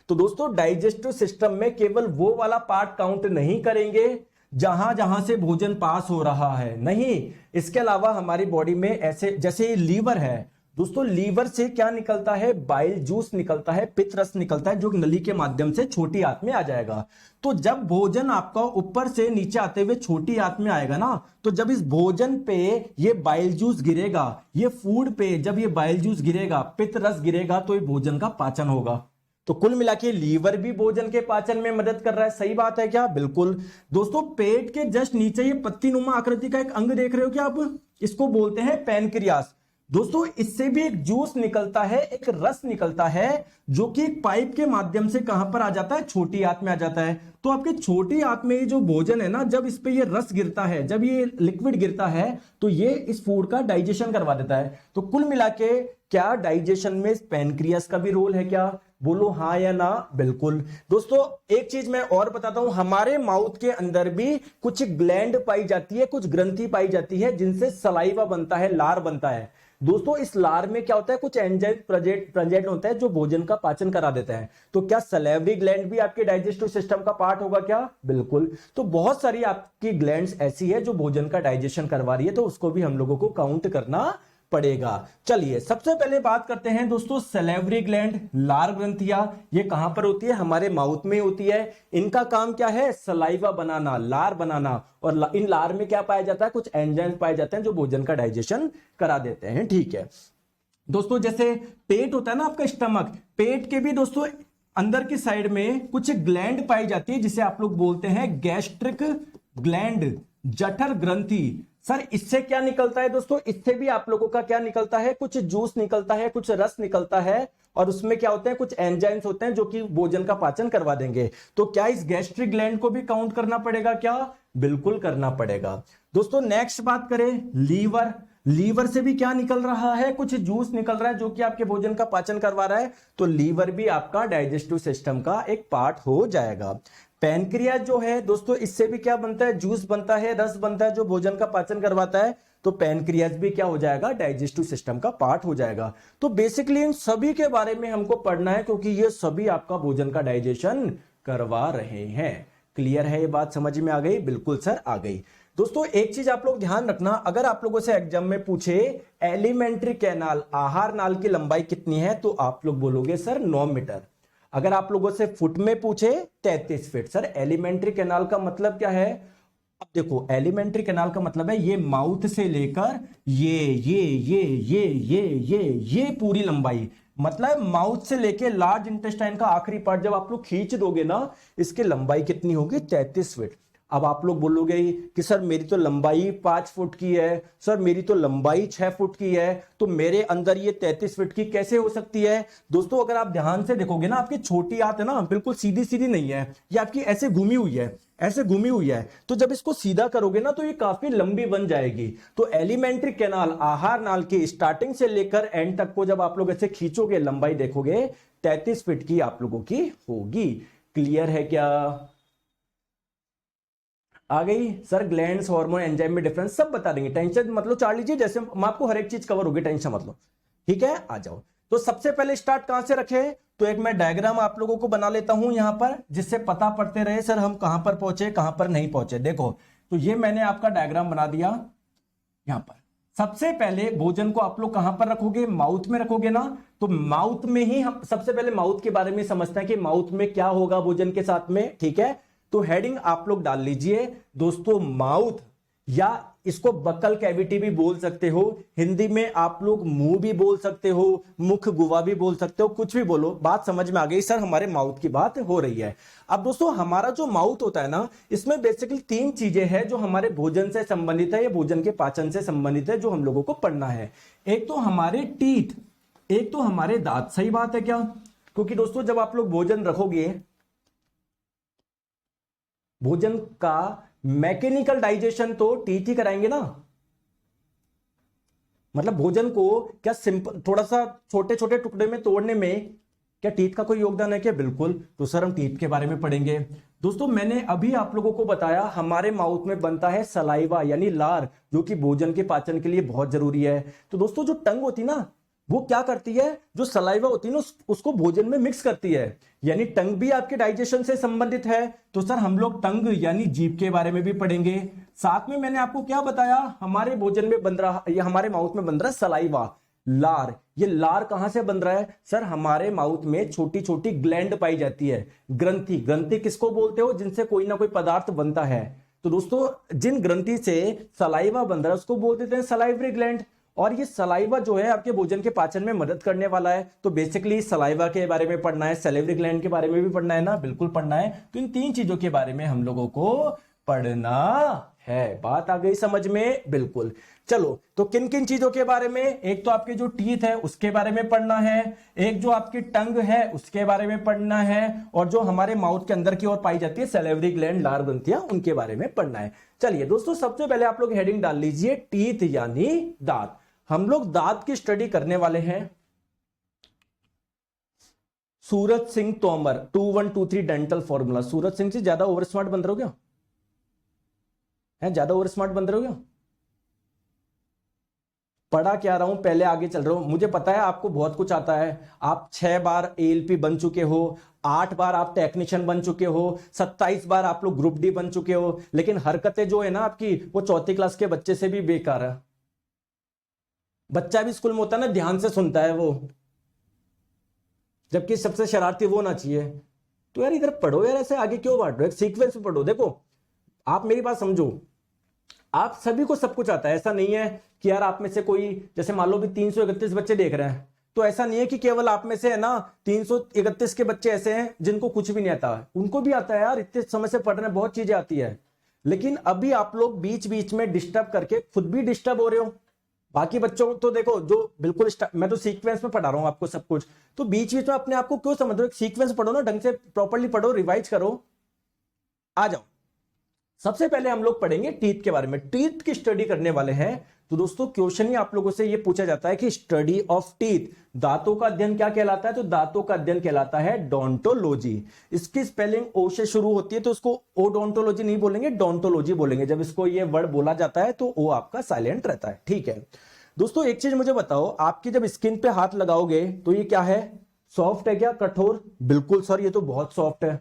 तो दोस्तों डाइजेस्टिव सिस्टम में केवल वो वाला पार्ट काउंट नहीं करेंगे जहां जहां से भोजन पास हो रहा है, नहीं, इसके अलावा हमारी बॉडी में ऐसे, जैसे लीवर है दोस्तों, लीवर से क्या निकलता है? बाइल जूस निकलता है, पित्त रस निकलता है, जो नली के माध्यम से छोटी आंत में आ जाएगा। तो जब भोजन आपका ऊपर से नीचे आते हुए छोटी आंत में आएगा ना, तो जब इस भोजन पे ये बाइल जूस गिरेगा, ये फूड पे जब ये बाइल जूस गिरेगा, पित्त रस गिरेगा, तो ये भोजन का पाचन होगा। तो कुल मिला के लीवर भी भोजन के पाचन में मदद कर रहा है। सही बात है क्या? बिल्कुल। दोस्तों पेट के जस्ट नीचे ये पत्ती नुमा आकृति का एक अंग देख रहे हो क्या आप? इसको बोलते हैं पैनक्रियास। दोस्तों इससे भी एक जूस निकलता है, एक रस निकलता है, जो कि एक पाइप के माध्यम से कहां पर आ जाता है? छोटी आंत में आ जाता है। तो आपकी छोटी आंत में ये जो भोजन है ना, जब इस पे ये रस गिरता है, जब ये लिक्विड गिरता है, तो ये इस फूड का डाइजेशन करवा देता है। तो कुल मिला के क्या डाइजेशन में पैनक्रियास का भी रोल है क्या? बोलो हाँ या ना। बिल्कुल। दोस्तों एक चीज मैं और बताता हूं, हमारे माउथ के अंदर भी कुछ ग्लैंड पाई जाती है, कुछ ग्रंथि पाई जाती है, जिनसे सलाइवा बनता है, लार बनता है। दोस्तों इस लार में क्या होता है? कुछ एंजाइम प्रेजेंट होता है जो भोजन का पाचन करा देता है। तो क्या सलेवरी ग्लैंड भी आपके डाइजेस्टिव सिस्टम का पार्ट होगा क्या? बिल्कुल। तो बहुत सारी आपकी ग्लैंड्स ऐसी है जो भोजन का डाइजेशन करवा रही है, तो उसको भी हम लोगों को काउंट करना पड़ेगा। चलिए सबसे पहले बात करते हैं दोस्तों सैलिवरी ग्लैंड, लार ग्रंथियां, ये कहां पर होती है? हमारे माउथ में होती है। इनका काम क्या है? सलाइवा बनाना, लार बनाना। और इन लार में क्या पाया जाता है? कुछ एंजाइम पाए जाते हैं जो भोजन का डाइजेशन करा देते हैं। ठीक है दोस्तों, जैसे पेट होता है ना आपका स्टमक, पेट के भी दोस्तों अंदर की साइड में कुछ ग्लैंड पाई जाती है जिसे आप लोग बोलते हैं गैस्ट्रिक ग्लैंड, जठर ग्रंथि। सर इससे क्या निकलता है दोस्तों? इससे भी आप लोगों का क्या निकलता है? कुछ जूस निकलता है, कुछ रस निकलता है, और उसमें क्या होते हैं? कुछ एंजाइम्स होते हैं जो कि भोजन का पाचन करवा देंगे। तो क्या इस गैस्ट्रिक ग्लैंड को भी काउंट करना पड़ेगा क्या? बिल्कुल करना पड़ेगा। दोस्तों नेक्स्ट बात करें लीवर, लीवर से भी क्या निकल रहा है? कुछ जूस निकल रहा है जो कि आपके भोजन का पाचन करवा रहा है। तो लीवर भी आपका डाइजेस्टिव सिस्टम का एक पार्ट हो जाएगा। पैनक्रियाज जो है दोस्तों, इससे भी क्या बनता है? जूस बनता है, रस बनता है जो भोजन का पाचन करवाता है। तो पैनक्रियाज भी क्या हो जाएगा? डाइजेस्टिव सिस्टम का पार्ट हो जाएगा। तो बेसिकली इन सभी के बारे में हमको पढ़ना है क्योंकि ये सभी आपका भोजन का डाइजेशन करवा रहे हैं। क्लियर है ये बात? समझ में आ गई? बिल्कुल सर आ गई। दोस्तों एक चीज आप लोग ध्यान रखना, अगर आप लोगों से एग्जाम में पूछे एलिमेंट्री कैनाल, आहार नाल की लंबाई कितनी है, तो आप लोग बोलोगे सर 9 मीटर। अगर आप लोगों से फुट में पूछे 33 फीट। सर एलिमेंट्री कैनाल का मतलब क्या है? अब देखो एलिमेंट्री कैनाल का मतलब है ये माउथ से लेकर ये पूरी लंबाई, मतलब माउथ से लेके लार्ज इंटेस्टाइन का आखिरी पार्ट जब आप लोग खींच दोगे ना, इसकी लंबाई कितनी होगी? 33 फीट। अब आप लोग बोलोगे कि सर मेरी तो लंबाई 5 फुट की है, सर मेरी तो लंबाई 6 फुट की है, तो मेरे अंदर ये 33 फीट की कैसे हो सकती है? दोस्तों अगर आप ध्यान से देखोगे ना, आपकी छोटी हाथ है ना, बिल्कुल सीधी सीधी नहीं है, ये आपकी ऐसे घूमी हुई है, ऐसे घूमी हुई है। तो जब इसको सीधा करोगे ना तो ये काफी लंबी बन जाएगी। तो एलिमेंट्री कैनाल, आहार नाल की स्टार्टिंग से लेकर एंड तक को जब आप लोग ऐसे खींचोगे, लंबाई देखोगे 33 फीट की आप लोगों की होगी। क्लियर है क्या? आ गई? सर ग्लैंड्स, हार्मोन, एंजाइम में डिफरेंस सब बता देंगे, टेंशन मतलब चार लीजिए, जैसे मैं आपको हर एक चीज कवर होगी, टेंशन मतलब। ठीक है आ जाओ। तो सबसे पहले स्टार्ट कहां से रखे? तो एक मैं डायग्राम आप लोगों को बना लेता हूं यहां पर, जिससे पता पड़ते रहे सर हम कहां पर पहुंचे कहां पर नहीं पहुंचे। देखो तो ये मैंने आपका डायग्राम बना दिया यहां पर। सबसे पहले भोजन को आप लोग कहां पर रखोगे? माउथ में रखोगे ना। तो माउथ में ही हम सबसे पहले माउथ के बारे में समझते हैं कि माउथ में क्या होगा भोजन के साथ में। ठीक है, तो हेडिंग आप लोग डाल लीजिए दोस्तों माउथ, या इसको बक्कल कैविटी भी बोल सकते हो, हिंदी में आप लोग मुंह भी बोल सकते हो, मुख गुवा भी बोल सकते हो, कुछ भी बोलो, बात समझ में आ गई। सर हमारे माउथ की बात हो रही है। अब दोस्तों हमारा जो माउथ होता है ना, इसमें बेसिकली 3 चीजें हैं जो हमारे भोजन से संबंधित है, या भोजन के पाचन से संबंधित है, जो हम लोगों को पढ़ना है। एक तो हमारे टीथ, एक तो हमारे दांत। सही बात है क्या? क्योंकि दोस्तों जब आप लोग भोजन रखोगे, भोजन का मैकेनिकल डाइजेशन तो टीथ ही कराएंगे ना। मतलब भोजन को क्या सिंपल थोड़ा सा छोटे छोटे टुकड़े में तोड़ने में क्या टीथ का कोई योगदान है क्या? बिल्कुल। तो सर हम टीथ के बारे में पढ़ेंगे। दोस्तों मैंने अभी आप लोगों को बताया हमारे माउथ में बनता है सलाइवा यानी लार, जो कि भोजन के पाचन के लिए बहुत जरूरी है। तो दोस्तों जो टंग होती ना, वो क्या करती है? जो सलाइवा होती है ना उसको भोजन में मिक्स करती है, यानी टंग भी आपके डाइजेशन से संबंधित है। तो सर हम लोग टंग यानी जीभ के बारे में भी पढ़ेंगे। साथ में मैंने आपको क्या बताया? हमारे भोजन में बन रहा, ये हमारे माउथ में बन रहा है सलाइवा, लार। ये लार कहां से बन रहा है? सर हमारे माउथ में छोटी छोटी ग्लैंड पाई जाती है, ग्रंथि। ग्रंथि किसको बोलते हो? जिनसे कोई ना कोई पदार्थ बनता है। तो दोस्तों जिन ग्रंथि से सलाइवा बन रहा है उसको बोल देते हैं सलाइवरी ग्लैंड। और ये सलाइवा जो है आपके भोजन के पाचन में मदद करने वाला है। तो बेसिकली सलाइवा के बारे में पढ़ना है, सैलिवरी ग्लैंड के बारे में भी पढ़ना है ना, बिल्कुल पढ़ना है। तो इन 3 चीजों के बारे में हम लोगों को पढ़ना है। बात आ गई समझ में? बिल्कुल। चलो तो किन किन चीजों के बारे में? एक तो आपके जो टीथ है उसके बारे में पढ़ना है, एक जो आपकी टंग है उसके बारे में पढ़ना है, और जो हमारे माउथ के अंदर की ओर पाई जाती है सैलिवरी ग्लैंड, लार ग्रंथियां, उनके बारे में पढ़ना है। चलिए दोस्तों सबसे पहले आप लोग हेडिंग डाल लीजिए टीथ यानी दांत। हम लोग दांत की स्टडी करने वाले हैं। Suraj Singh Tomar 2123 dental formula. सूरज सिंह से ज्यादा ओवर स्मार्ट बन रहे हो क्या? है ज्यादा ओवर स्मार्ट बन रहे हो क्या? पढ़ा क्या रहा हूं, पहले आगे चल रहा हूं। मुझे पता है आपको बहुत कुछ आता है। आप 6 बार एएलपी बन चुके हो, 8 बार आप टेक्नीशियन बन चुके हो, 27 बार आप लोग ग्रुप डी बन चुके हो, लेकिन हरकतें जो है ना आपकी, वो 4th क्लास के बच्चे से भी बेकार है। बच्चा भी स्कूल में होता है ना, ध्यान से सुनता है वो, जबकि सबसे शरारती वो ना चाहिए। तो यार इधर पढ़ो यार, ऐसे आगे क्यों बांट रहे हो, एक सीक्वेंस में पढ़ो। देखो आप मेरी बात समझो, आप सभी को सब कुछ आता है, ऐसा नहीं है कि यार आप में से कोई, जैसे मान लो भी 331 बच्चे देख रहे हैं, तो ऐसा नहीं है कि केवल आप में से है ना 331 के बच्चे ऐसे हैं जिनको कुछ भी नहीं आता, उनको भी आता है यार, इतने समय से पढ़ रहे हैं, बहुत चीजें आती है। लेकिन अभी आप लोग बीच बीच में डिस्टर्ब करके खुद भी डिस्टर्ब हो रहे हो। बाकी बच्चों को तो देखो जो बिल्कुल मैं तो सीक्वेंस में पढ़ा रहा हूं आपको सब कुछ, तो बीच बीच में अपने आप को क्यों समझ रहे हो, सीक्वेंस पढ़ो ना, ढंग से प्रॉपर्ली पढ़ो, रिवाइज करो। आ जाओ, सबसे पहले हम लोग पढ़ेंगे टीथ के बारे में, टीथ की स्टडी करने वाले हैं। तो दोस्तों क्वेश्चन ही आप लोगों से ये पूछा जाता है कि स्टडी ऑफ टीथ, दांतों का अध्ययन क्या कहलाता है, तो दांतों का अध्ययन कहलाता है डोंटोलॉजी। इसकी स्पेलिंग ओ से शुरू होती है, तो उसको ओडोंटोलॉजी नहीं बोलेंगे, डोंटोलॉजी बोलेंगे। जब इसको ये वर्ड बोला जाता है तो ओ आपका साइलेंट रहता है, ठीक है। दोस्तों एक चीज मुझे बताओ, आपकी जब स्किन पे हाथ लगाओगे तो ये क्या है, सॉफ्ट है क्या, कठोर? बिल्कुल सर, ये तो बहुत सॉफ्ट है।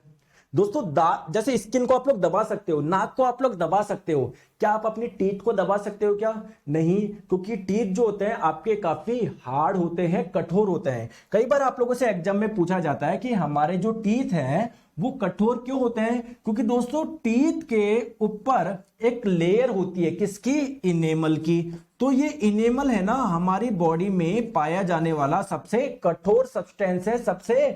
दोस्तों जैसे स्किन को आप लोग दबा सकते हो, नाक को आप लोग दबा सकते हो, क्या आप अपनी टीथ को दबा सकते हो क्या? नहीं, क्योंकि टीथ जो होते हैं आपके काफी हार्ड होते हैं, कठोर होते हैं। कई बार आप लोगों से एग्जाम में पूछा जाता है कि हमारे जो टीथ हैं वो कठोर क्यों होते हैं? क्योंकि दोस्तों टीथ के ऊपर एक लेयर होती है, किसकी? इनेमल की। तो ये इनेमल है ना हमारी बॉडी में पाया जाने वाला सबसे कठोर सब्सटेंस है, सबसे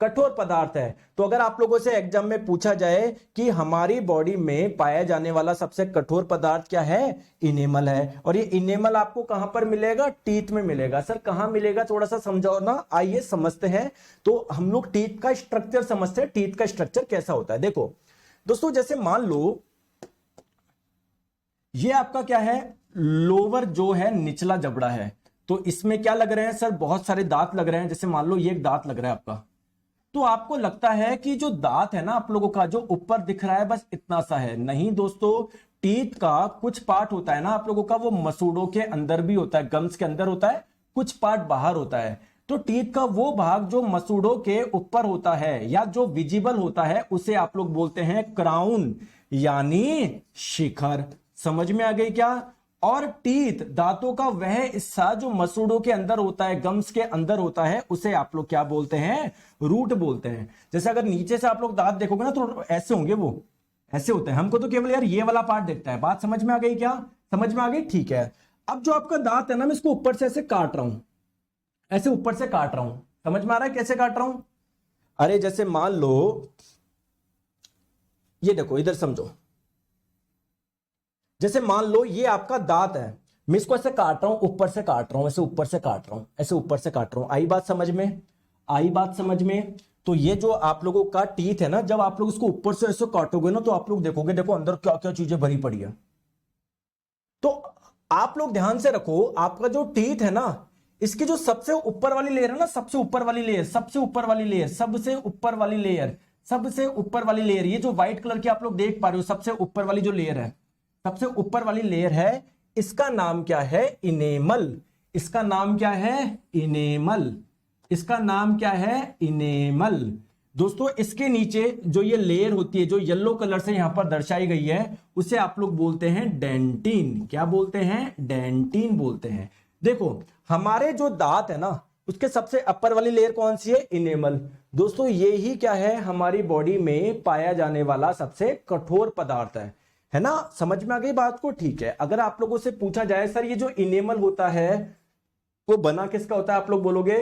कठोर पदार्थ है। तो अगर आप लोगों से एग्जाम में पूछा जाए कि हमारी बॉडी में पाया जाने वाला सबसे कठोर पदार्थ क्या है, इनेमल है। और ये इनेमल आपको कहां पर मिलेगा? टीथ में मिलेगा। सर कहां मिलेगा, थोड़ा सा समझाओ ना। आइए समझते हैं। तो हम लोग टीथ का स्ट्रक्चर समझते हैं, टीथ का स्ट्रक्चर कैसा होता है। देखो दोस्तों, जैसे मान लो ये आपका क्या है, लोअर जो है निचला जबड़ा है, तो इसमें क्या लग रहे हैं सर, बहुत सारे दांत लग रहे हैं। जैसे मान लो ये एक दांत लग रहा है आपका, तो आपको लगता है कि जो दांत है ना आप लोगों का, जो ऊपर दिख रहा है बस इतना सा है। नहीं दोस्तों, टीथ का कुछ पार्ट होता है ना आप लोगों का, वो मसूड़ों के अंदर भी होता है, गम्स के अंदर होता है, कुछ पार्ट बाहर होता है। तो टीथ का वो भाग जो मसूड़ों के ऊपर होता है या जो विजिबल होता है, उसे आप लोग बोलते हैं क्राउन, यानी शिखर। समझ में आ गई क्या? और टीथ, दांतों का वह हिस्सा जो मसूड़ों के अंदर होता है, गम्स के अंदर होता है, उसे आप लोग क्या बोलते हैं? रूट बोलते हैं। जैसे अगर नीचे से आप लोग दांत देखोगे ना तो ऐसे होंगे, वो ऐसे होते हैं। हमको तो केवल यार ये वाला पार्ट दिखता है। बात समझ में आ गई क्या? समझ में आ गई, ठीक है। अब जो आपका दांत है ना, मैं इसको ऊपर से ऐसे काट रहा हूं, ऐसे ऊपर से काट रहा हूं। समझ में आ रहा है कैसे काट रहा हूं? अरे जैसे मान लो ये देखो, इधर समझो। जैसे मान लो ये आपका दांत है, मैं इसको ऐसे काट रहा हूं, ऊपर से काट रहा हूं, ऐसे ऊपर से काट रहा हूं, ऐसे ऊपर से काट रहा हूं। आई बात समझ में? आई बात समझ में? तो ये जो आप लोगों का टीथ है ना, जब आप लोग इसको ऊपर से ऐसे काटोगे ना, तो आप लोग देखोगे, देखो अंदर क्या क्या चीजें भरी पड़ी है। तो आप लोग ध्यान से रखो, आपका जो टीथ है ना, इसकी जो सबसे ऊपर वाली लेयर है ना, सबसे ऊपर वाली लेयर, सबसे ऊपर वाली लेयर, सबसे ऊपर वाली लेयर, सबसे ऊपर वाली लेयर, ये जो व्हाइट कलर की आप लोग देख पा रहे हो, सबसे ऊपर वाली जो लेयर है, सबसे ऊपर वाली लेयर है, इसका नाम क्या है? इनेमल। इसका नाम क्या है? इनेमल। इसका नाम क्या है? इनेमल। दोस्तों इसके नीचे जो ये लेयर होती है, जो येलो कलर से यहां पर दर्शाई गई है, उसे आप लोग बोलते हैं डेंटिन। क्या बोलते हैं? डेंटिन बोलते हैं। देखो हमारे जो दांत है ना, उसके सबसे अपर वाली लेयर कौन सी है? इनेमल। दोस्तों ये ही क्या है, हमारी बॉडी में पाया जाने वाला सबसे कठोर पदार्थ है ना? समझ में आ गई बात को? ठीक है। अगर आप लोगों से पूछा जाए सर ये जो इनेमल होता है वो बना किसका होता है, आप लोग बोलोगे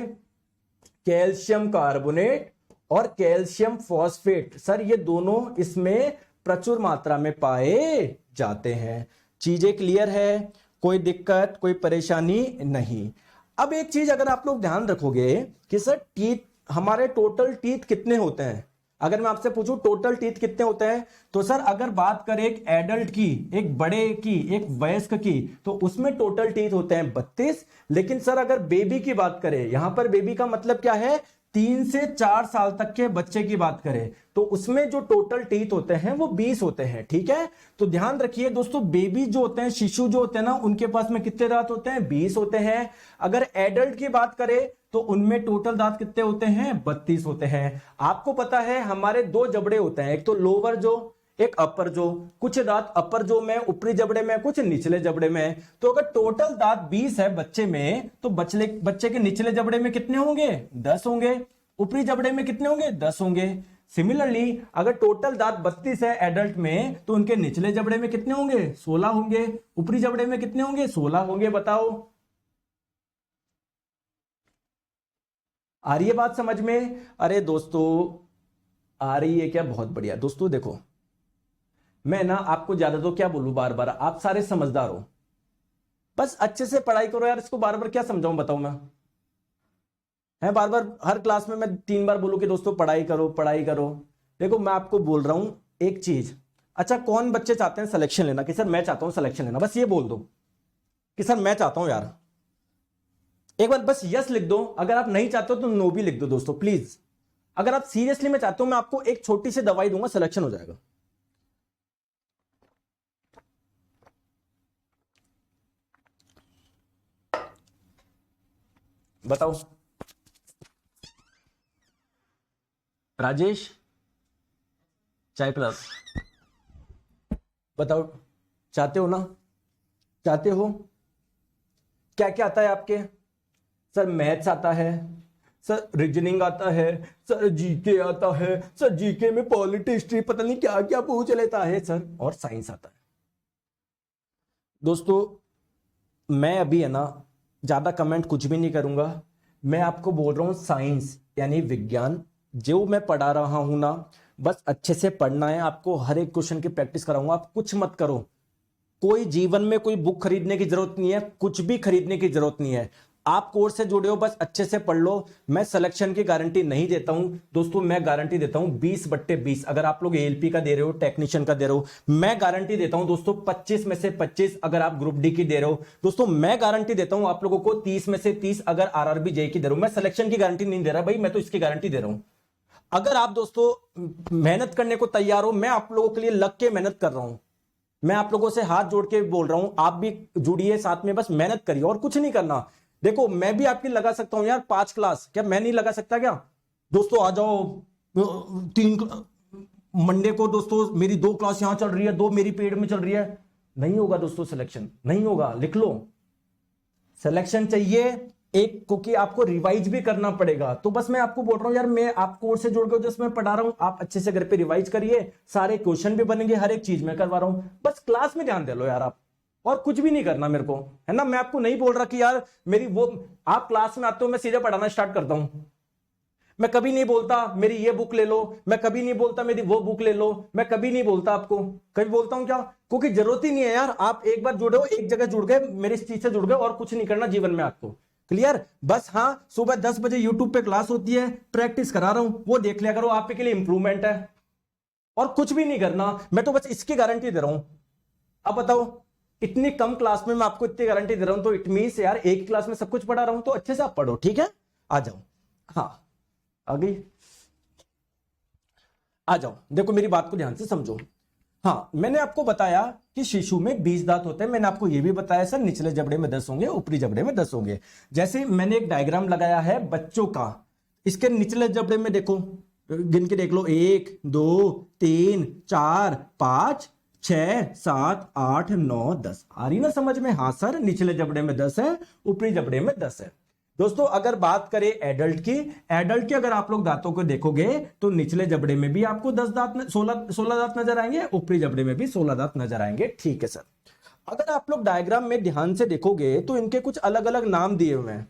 कैल्शियम कार्बोनेट और कैल्शियम फॉस्फेट। सर ये दोनों इसमें प्रचुर मात्रा में पाए जाते हैं। चीजें क्लियर है? कोई दिक्कत, कोई परेशानी नहीं। अब एक चीज अगर आप लोग ध्यान रखोगे कि सर टीथ, हमारे टोटल टीथ कितने होते हैं? अगर मैं आपसे पूछूं टोटल टीथ कितने होते हैं, तो सर अगर बात करें एक एडल्ट की, एक बड़े की, एक वयस्क की, तो उसमें टोटल टीथ होते हैं 32। लेकिन सर अगर बेबी की बात करें, यहां पर बेबी का मतलब क्या है, 3 से 4 साल तक के बच्चे की बात करें, तो उसमें जो टोटल टीथ होते हैं वो 20 होते हैं। ठीक है, तो ध्यान रखिए दोस्तों, बेबी जो होते हैं, शिशु जो होते हैं ना, उनके पास में कितने दांत होते हैं? 20 होते हैं। अगर एडल्ट की बात करें तो उनमें टोटल दांत कितने होते हैं? 32 होते हैं। आपको पता है हमारे दो जबड़े होते हैं, एक तो लोअर जो, एक अपर जो, कुछ दांत अपर जो में ऊपरी जबड़े में, कुछ निचले जबड़े में। तो अगर टोटल दांत 20 है बच्चे में, तो बच्चे के निचले जबड़े में कितने होंगे? 10 होंगे। ऊपरी जबड़े में कितने होंगे? 10 होंगे। सिमिलरली अगर टोटल दांत 32 है एडल्ट में, तो उनके निचले जबड़े में कितने होंगे? 16 होंगे। ऊपरी जबड़े में कितने होंगे? 16 होंगे। बताओ, आ रही है बात समझ में? अरे दोस्तों, आ रही है क्या? बहुत बढ़िया। दोस्तों देखो, मैं ना आपको ज्यादा तो क्या बोलूं, बार बार आप सारे समझदार हो, बस अच्छे से पढ़ाई करो यार। इसको बार बार क्या समझाऊं, बताओ मैं? है बार बार हर क्लास में मैं 3 बार बोलूं कि दोस्तों पढ़ाई करो, पढ़ाई करो। देखो मैं आपको बोल रहा हूं एक चीज। अच्छा, कौन बच्चे चाहते हैं सिलेक्शन लेना? कि सर मैं चाहता हूं सिलेक्शन लेना, बस ये बोल दो कि सर मैं चाहता हूं यार। एक बार बस यस लिख दो। अगर आप नहीं चाहते हो तो नो भी लिख दो दोस्तों प्लीज। अगर आप सीरियसली में चाहते हो, मैं आपको एक छोटी सी दवाई दूंगा, सिलेक्शन हो जाएगा। बताओ राजेश, चाय प्लस, बताओ चाहते हो ना? चाहते हो? क्या क्या आता है आपके? सर मैथ्स आता है, सर रीजनिंग आता है, सर जीके आता है, सर जीके में पॉलिटी हिस्ट्री पता नहीं क्या क्या पूछ लेता है सर, और साइंस आता है। दोस्तों मैं अभी है ना ज्यादा कमेंट कुछ भी नहीं करूंगा। मैं आपको बोल रहा हूं साइंस यानी विज्ञान जो मैं पढ़ा रहा हूं ना, बस अच्छे से पढ़ना है आपको। हर एक क्वेश्चन की प्रैक्टिस कराऊंगा, आप कुछ मत करो। कोई जीवन में कोई बुक खरीदने की जरूरत नहीं है, कुछ भी खरीदने की जरूरत नहीं है। आप कोर्स से जुड़े हो, बस अच्छे से पढ़ लो। मैं सिलेक्शन की गारंटी नहीं देता हूं दोस्तों, मैं गारंटी देता हूं 20/20। अगर आप लोग एएलपी का दे रहे हो, टेक्नीशियन का दे रहे हो, मैं गारंटी देता हूं दोस्तों 25 में से 25। अगर आप ग्रुप डी की दे रहे हो दोस्तों, मैं गारंटी देता हूं आप लोगों को 30 में से 30। अगर आरआरबी जेई की दे रहा हूं, मैं सिलेक्शन की गारंटी नहीं दे रहा भाई, मैं तो इसकी गारंटी दे रहा हूं। अगर आप दोस्तों मेहनत करने को तैयार हो, मैं आप लोगों के लिए लग के मेहनत कर रहा हूं। मैं आप लोगों से हाथ जोड़ के बोल रहा हूं, आप भी जुड़िए साथ में, बस मेहनत करिए और कुछ नहीं करना। देखो मैं भी आपकी लगा सकता हूं यार 5 क्लास, क्या मैं नहीं लगा सकता क्या? दोस्तों आ जाओ 3 मंडे को दोस्तों मेरी 2 क्लास यहां चल रही है, 2 मेरी पेड में चल रही है। नहीं होगा दोस्तों सिलेक्शन, नहीं होगा, लिख लो। सिलेक्शन चाहिए एक, क्योंकि आपको रिवाइज भी करना पड़ेगा। तो बस मैं आपको बोल रहा हूं यार, मैं आपको कोर्स से जुड़ के जिसमें पढ़ा रहा हूं, आप अच्छे से घर पे रिवाइज करिए, सारे क्वेश्चन भी बनेंगे, हर एक चीज मैं करवा रहा हूं। बस क्लास में ध्यान दे लो यार आप, और कुछ भी नहीं करना मेरे को, है ना? मैं आपको नहीं बोल रहा कि यार मेरी वो, आप क्लास में आते हो मैं सीधे पढ़ाना स्टार्ट करता हूं। मैं कभी नहीं बोलता मेरी ये बुक ले लो, मैं कभी नहीं बोलता मेरी वो बुक ले लो, मैं कभी नहीं बोलता आपको। कभी बोलता हूं क्या? क्योंकि जरूरत ही नहीं है यार। आप एक बार जुड़े हो, एक जगह जुड़ गए, मेरी इस चीज से जुड़ गए, और कुछ नहीं करना जीवन में आपको। क्लियर? बस हाँ, सुबह 10 बजे यूट्यूब पे क्लास होती है, प्रैक्टिस करा रहा हूं, वो देख लिया करो, आपके लिए इंप्रूवमेंट है। और कुछ भी नहीं करना, मैं तो बस इसकी गारंटी दे रहा हूं। अब बताओ, इतनी कम क्लास में मैं आपको इतनी गारंटी दे रहा हूं, तो इट मींस यार एक ही क्लास में सब कुछ पढ़ा रहा हूं, तो अच्छे से आप पढ़ो, ठीक है? आ जाओ। हाँ आ गई, आ जाओ। देखो मेरी बात को ध्यान से समझो। हाँ, मैंने आपको बताया कि शिशु में 20 दांत होते हैं। मैंने आपको यह भी बताया सर निचले जबड़े में 10 होंगे, ऊपरी जबड़े में 10 होंगे। जैसे मैंने एक डायग्राम लगाया है बच्चों का, इसके निचले जबड़े में देखो, गिन के देख लो, 1 2 3 4 5 6 7 8 9 10। आ रही ना समझ में? हाँ सर, निचले जबड़े में 10 है, ऊपरी जबड़े में 10 है। दोस्तों अगर बात करें एडल्ट की, एडल्ट के अगर आप लोग दांतों को देखोगे तो निचले जबड़े में भी आपको 10 दांत, 16 दांत नजर आएंगे, ऊपरी जबड़े में भी 16 दांत नजर आएंगे। ठीक है सर। अगर आप लोग डायग्राम में ध्यान से देखोगे तो इनके कुछ अलग अलग नाम दिए हुए हैं।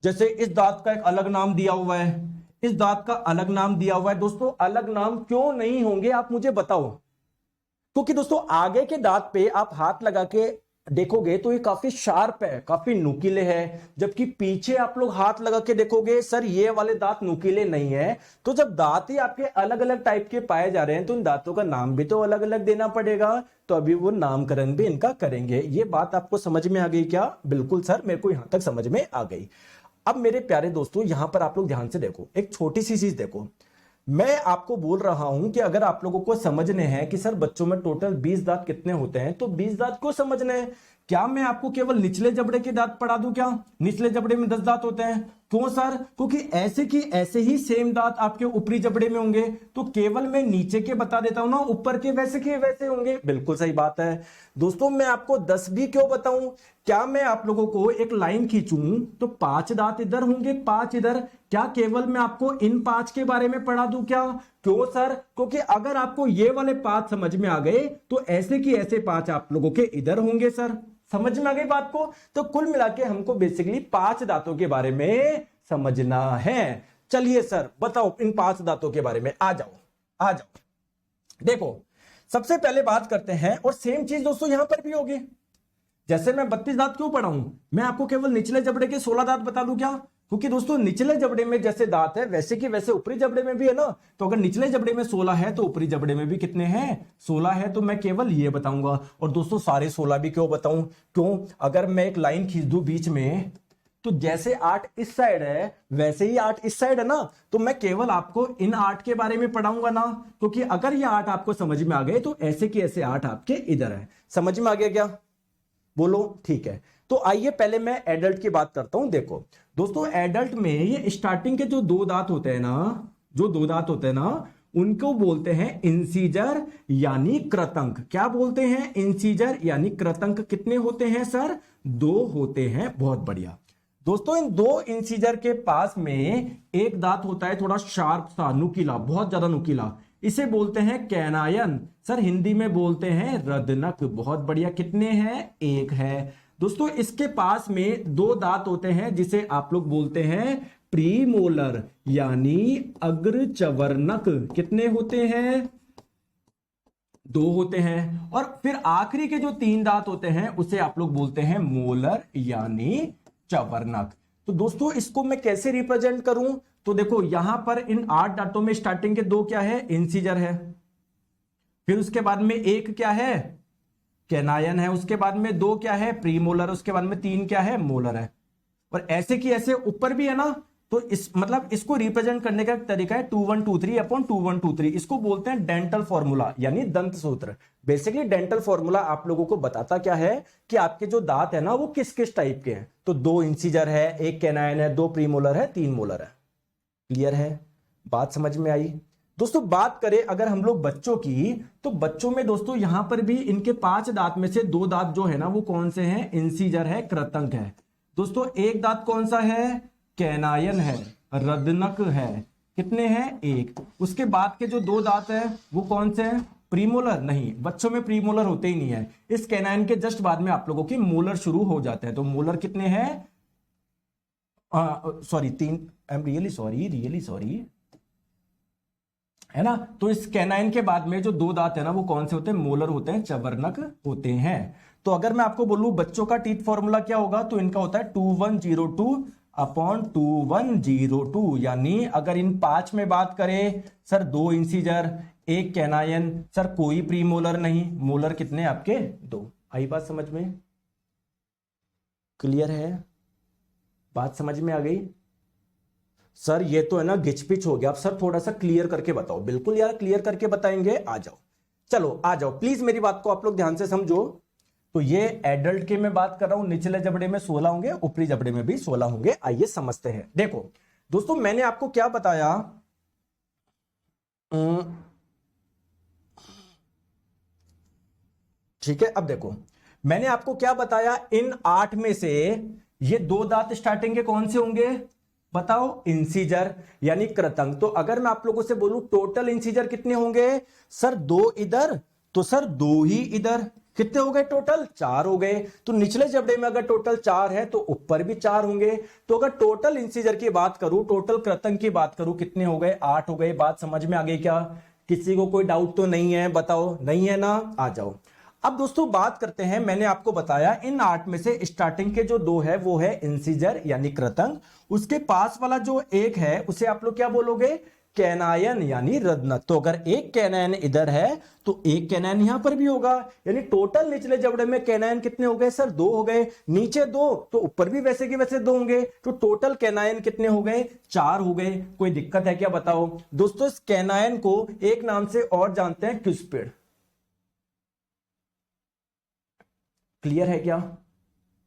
जैसे इस दांत का एक अलग नाम दिया हुआ है, इस दांत का अलग नाम दिया हुआ है। दोस्तों अलग नाम क्यों नहीं होंगे आप मुझे बताओ? क्योंकि दोस्तों आगे के दांत पे आप हाथ लगा के देखोगे तो ये काफी शार्प है, काफी नुकीले हैं, जबकि पीछे आप लोग हाथ लगा के देखोगे सर ये वाले दांत नुकीले नहीं है। तो जब दांत ही आपके अलग अलग टाइप के पाए जा रहे हैं तो इन दांतों का नाम भी तो अलग अलग देना पड़ेगा, तो अभी वो नामकरण भी इनका करेंगे। ये बात आपको समझ में आ गई क्या? बिल्कुल सर, मेरे को यहां तक समझ में आ गई। अब मेरे प्यारे दोस्तों यहां पर आप लोग ध्यान से देखो, एक छोटी सी चीज देखो। मैं आपको बोल रहा हूं कि अगर आप लोगों को समझने हैं कि सर बच्चों में टोटल 20 दांत कितने होते हैं, तो 20 दांत को समझने हैं। क्या मैं आपको केवल निचले जबड़े के दांत पढ़ा दूं क्या? निचले जबड़े में 10 दांत होते हैं, क्यों सर? क्योंकि ऐसे की ऐसे ही सेम दांत आपके ऊपरी जबड़े में होंगे, तो केवल मैं नीचे के बता देता हूं ना, ऊपर के वैसे होंगे। बिल्कुल सही बात है दोस्तों। मैं आपको 10 भी क्यों बताऊं? क्या मैं आप लोगों को एक लाइन खींचूं तो 5 दांत इधर होंगे, 5 इधर। क्या केवल मैं आपको इन 5 के बारे में पढ़ा दूं क्या? क्यों सर? क्योंकि अगर आपको ये वाले 5 समझ में आ गए तो ऐसे की ऐसे 5 आप लोगों के इधर होंगे सर। समझ में आ गई बात को? तो कुल मिला के हमको बेसिकली 5 दांतों के बारे में समझना है। चलिए सर बताओ इन 5 दांतों के बारे में। आ जाओ आ जाओ। देखो सबसे पहले बात करते हैं, और सेम चीज दोस्तों यहां पर भी होगी। जैसे मैं 32 दांत क्यों पढ़ाऊं? मैं आपको केवल निचले जबड़े के 16 दांत बता दूं क्या? क्योंकि दोस्तों निचले जबड़े में जैसे दांत है वैसे की वैसे ऊपरी जबड़े में भी है ना। तो अगर निचले जबड़े में 16 है तो ऊपरी जबड़े में भी कितने हैं? 16 है। तो मैं केवल ये बताऊंगा। और दोस्तों सारे 16 भी क्यों बताऊं? क्यों? अगर मैं एक लाइन खींच दूं बीच में, तो जैसे 8 इस साइड है वैसे ही 8 इस साइड है ना, तो मैं केवल आपको इन 8 के बारे में पढ़ाऊंगा ना। क्योंकि अगर ये 8 आपको समझ में आ गए तो ऐसे की ऐसे 8 आपके इधर है। समझ में आ गया क्या? बोलो ठीक है। तो आइए पहले मैं एडल्ट की बात करता हूं। देखो दोस्तों एडल्ट में ये स्टार्टिंग के जो 2 दांत होते हैं ना, जो 2 दांत होते हैं ना, उनको बोलते हैं इंसीजर यानी कृतंक। क्या बोलते हैं? इंसीजर यानी कृतंक। कितने होते हैं सर? 2 होते हैं। बहुत बढ़िया दोस्तों। इन 2 इंसीजर के पास में एक दांत होता है थोड़ा शार्प सा, नुकीला, बहुत ज्यादा नुकीला। इसे बोलते हैं कैनायन। सर हिंदी में बोलते हैं रदनक। बहुत बढ़िया। कितने हैं? 1 है। दोस्तों इसके पास में 2 दांत होते हैं जिसे आप लोग बोलते हैं प्रीमोलर यानी अग्रचवर्णक। कितने होते हैं? 2 होते हैं। और फिर आखिरी के जो 3 दांत होते हैं उसे आप लोग बोलते हैं मोलर यानी चवर्णक। तो दोस्तों इसको मैं कैसे रिप्रेजेंट करूं? तो देखो यहां पर इन 8 दांतों में स्टार्टिंग के 2 क्या है? इंसीजर है। फिर उसके बाद में 1 क्या है? कैनायन है। उसके बाद में 2 क्या है? प्रीमोलर। उसके बाद में 3 क्या है? मोलर है। और ऐसे की ऐसे ऊपर भी है ना। तो इस मतलब इसको रिप्रेजेंट करने का तरीका है 2123 अपॉन 2123। इसको बोलते हैं डेंटल फॉर्मूला यानी दंत सूत्र। बेसिकली डेंटल फॉर्मूला आप लोगों को बताता क्या है कि आपके जो दांत है ना वो किस किस टाइप के हैं। तो 2 इंसीजर है, 1 कैनायन है, 2 प्रीमोलर है, 3 मोलर है। क्लियर है? बात समझ में आई? दोस्तों बात करें अगर हम लोग बच्चों की, तो बच्चों में दोस्तों यहां पर भी इनके 5 दांत में से 2 दांत जो है ना वो कौन से हैं? इंसीजर है, कृतंक है। दोस्तों 1 दांत कौन सा है? कैनायन है, रदनक है। कितने हैं? 1। उसके बाद के जो 2 दांत है वो कौन से हैं? प्रीमोलर नहीं, बच्चों में प्रीमोलर होते ही नहीं है। इस कैनायन के जस्ट बाद में आप लोगों की मोलर शुरू हो जाते हैं। तो मोलर कितने हैं? Sorry 3। I am really sorry है ना। तो इस कैनाइन के बाद में जो 2 दांत है ना वो कौन से होते हैं? मोलर होते हैं, चवर्णक होते हैं। तो अगर मैं आपको बोलूं बच्चों का टीथ फॉर्मूला क्या होगा, तो इनका होता है 2102 अपॉन 2102। यानी अगर इन 5 में बात करें सर 2 इंसीजर, 1 कैनायन, सर कोई प्री मोलर नहीं, मोलर कितने आपके? 2। आई बात समझ में? क्लियर है? बात समझ में आ गई? सर ये तो है ना गिचपिच हो गया। अब सर थोड़ा सा क्लियर करके बताओ। बिल्कुल यार क्लियर करके बताएंगे। आ जाओ, चलो आ जाओ प्लीज, मेरी बात को आप लोग ध्यान से समझो। तो ये एडल्ट के मैं बात कर रहा हूं, निचले जबड़े में 16 होंगे, ऊपरी जबड़े में भी 16 होंगे। आइए समझते हैं। देखो दोस्तों मैंने आपको क्या बताया, ठीक है। अब देखो मैंने आपको क्या बताया, इन 8 में से ये 2 दांत स्टार्टिंग के कौन से होंगे? बताओ। इंसीजर यानी कृतंक। तो अगर मैं आप लोगों से बोलूं टोटल इंसीजर कितने होंगे? सर 2 इधर, तो सर 2 ही इधर। कितने हो गए टोटल? 4 हो गए। तो निचले जबड़े में अगर टोटल 4 है तो ऊपर भी 4 होंगे। तो अगर टोटल इंसीजर की बात करूं, टोटल कृतंक की बात करूं, कितने हो गए? 8 हो गए। बात समझ में आ गई क्या? किसी को कोई डाउट तो नहीं है? बताओ, नहीं है ना? आ जाओ। अब दोस्तों बात करते हैं, मैंने आपको बताया इन 8 में से स्टार्टिंग के जो 2 है वो है इंसीजर यानी कृतंक। उसके पास वाला जो 1 है उसे आप लोग क्या बोलोगे? कैनायन यानी रदनक। तो अगर 1 कैनायन इधर है तो 1 कैनायन यहां पर भी होगा। यानी टोटल निचले जबड़े में कैनायन कितने हो गए? सर 2 हो गए। नीचे 2 तो ऊपर भी वैसे के वैसे 2 होंगे। तो टोटल कैनायन कितने हो गए? 4 हो गए। कोई दिक्कत है क्या? बताओ। दोस्तों इस कैनायन को एक नाम से और जानते हैं, क्यूस्पिड। क्लियर है क्या?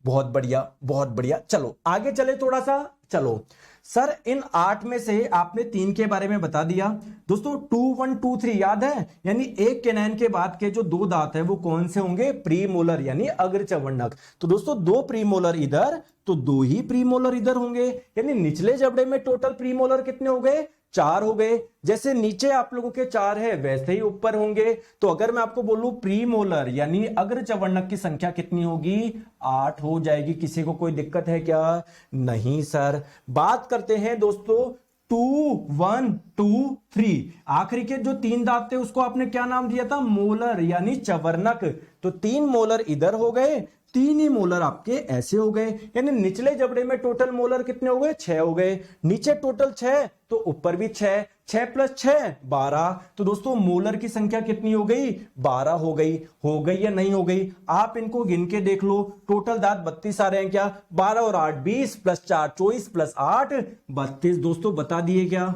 बहुत बढ़िया, बहुत बढ़िया। चलो आगे चले थोड़ा सा। चलो सर, इन 8 में से आपने 3 के बारे में बता दिया। दोस्तों 2 1 2 3 याद है, यानी एक कैनाइन के बाद के जो 2 दांत है वो कौन से होंगे? प्रीमोलर यानी अग्रचवर्णक। तो दोस्तों 2 प्रीमोलर इधर तो 2 ही प्रीमोलर इधर होंगे, यानी निचले जबड़े में टोटल प्रीमोलर कितने हो गए? 4 हो गए। जैसे नीचे आप लोगों के 4 है वैसे ही ऊपर होंगे। तो अगर मैं आपको बोलूं प्रीमोलर यानी अग्रचवर्णक की संख्या कितनी होगी? 8 हो जाएगी। किसी को कोई दिक्कत है क्या? नहीं सर। बात करते हैं दोस्तों 2 1 2 3, आखिरी के जो 3 दांत थे उसको आपने क्या नाम दिया था? मोलर यानी चवर्णक। तो 3 मोलर इधर हो गए, 3 ही मोलर आपके ऐसे हो गए, यानी निचले जबड़े में टोटल मोलर कितने हो गए? 6 हो गए। नीचे टोटल 6 तो ऊपर भी 6, 6 + 6 12। तो दोस्तों मोलर की संख्या कितनी हो गई? 12 हो गई। हो गई या नहीं हो गई? आप इनको गिन के देख लो। टोटल दांत 32 आ रहे हैं क्या? 12 और 8 20 + 4 24 + 8 32। दोस्तों बता दिए क्या?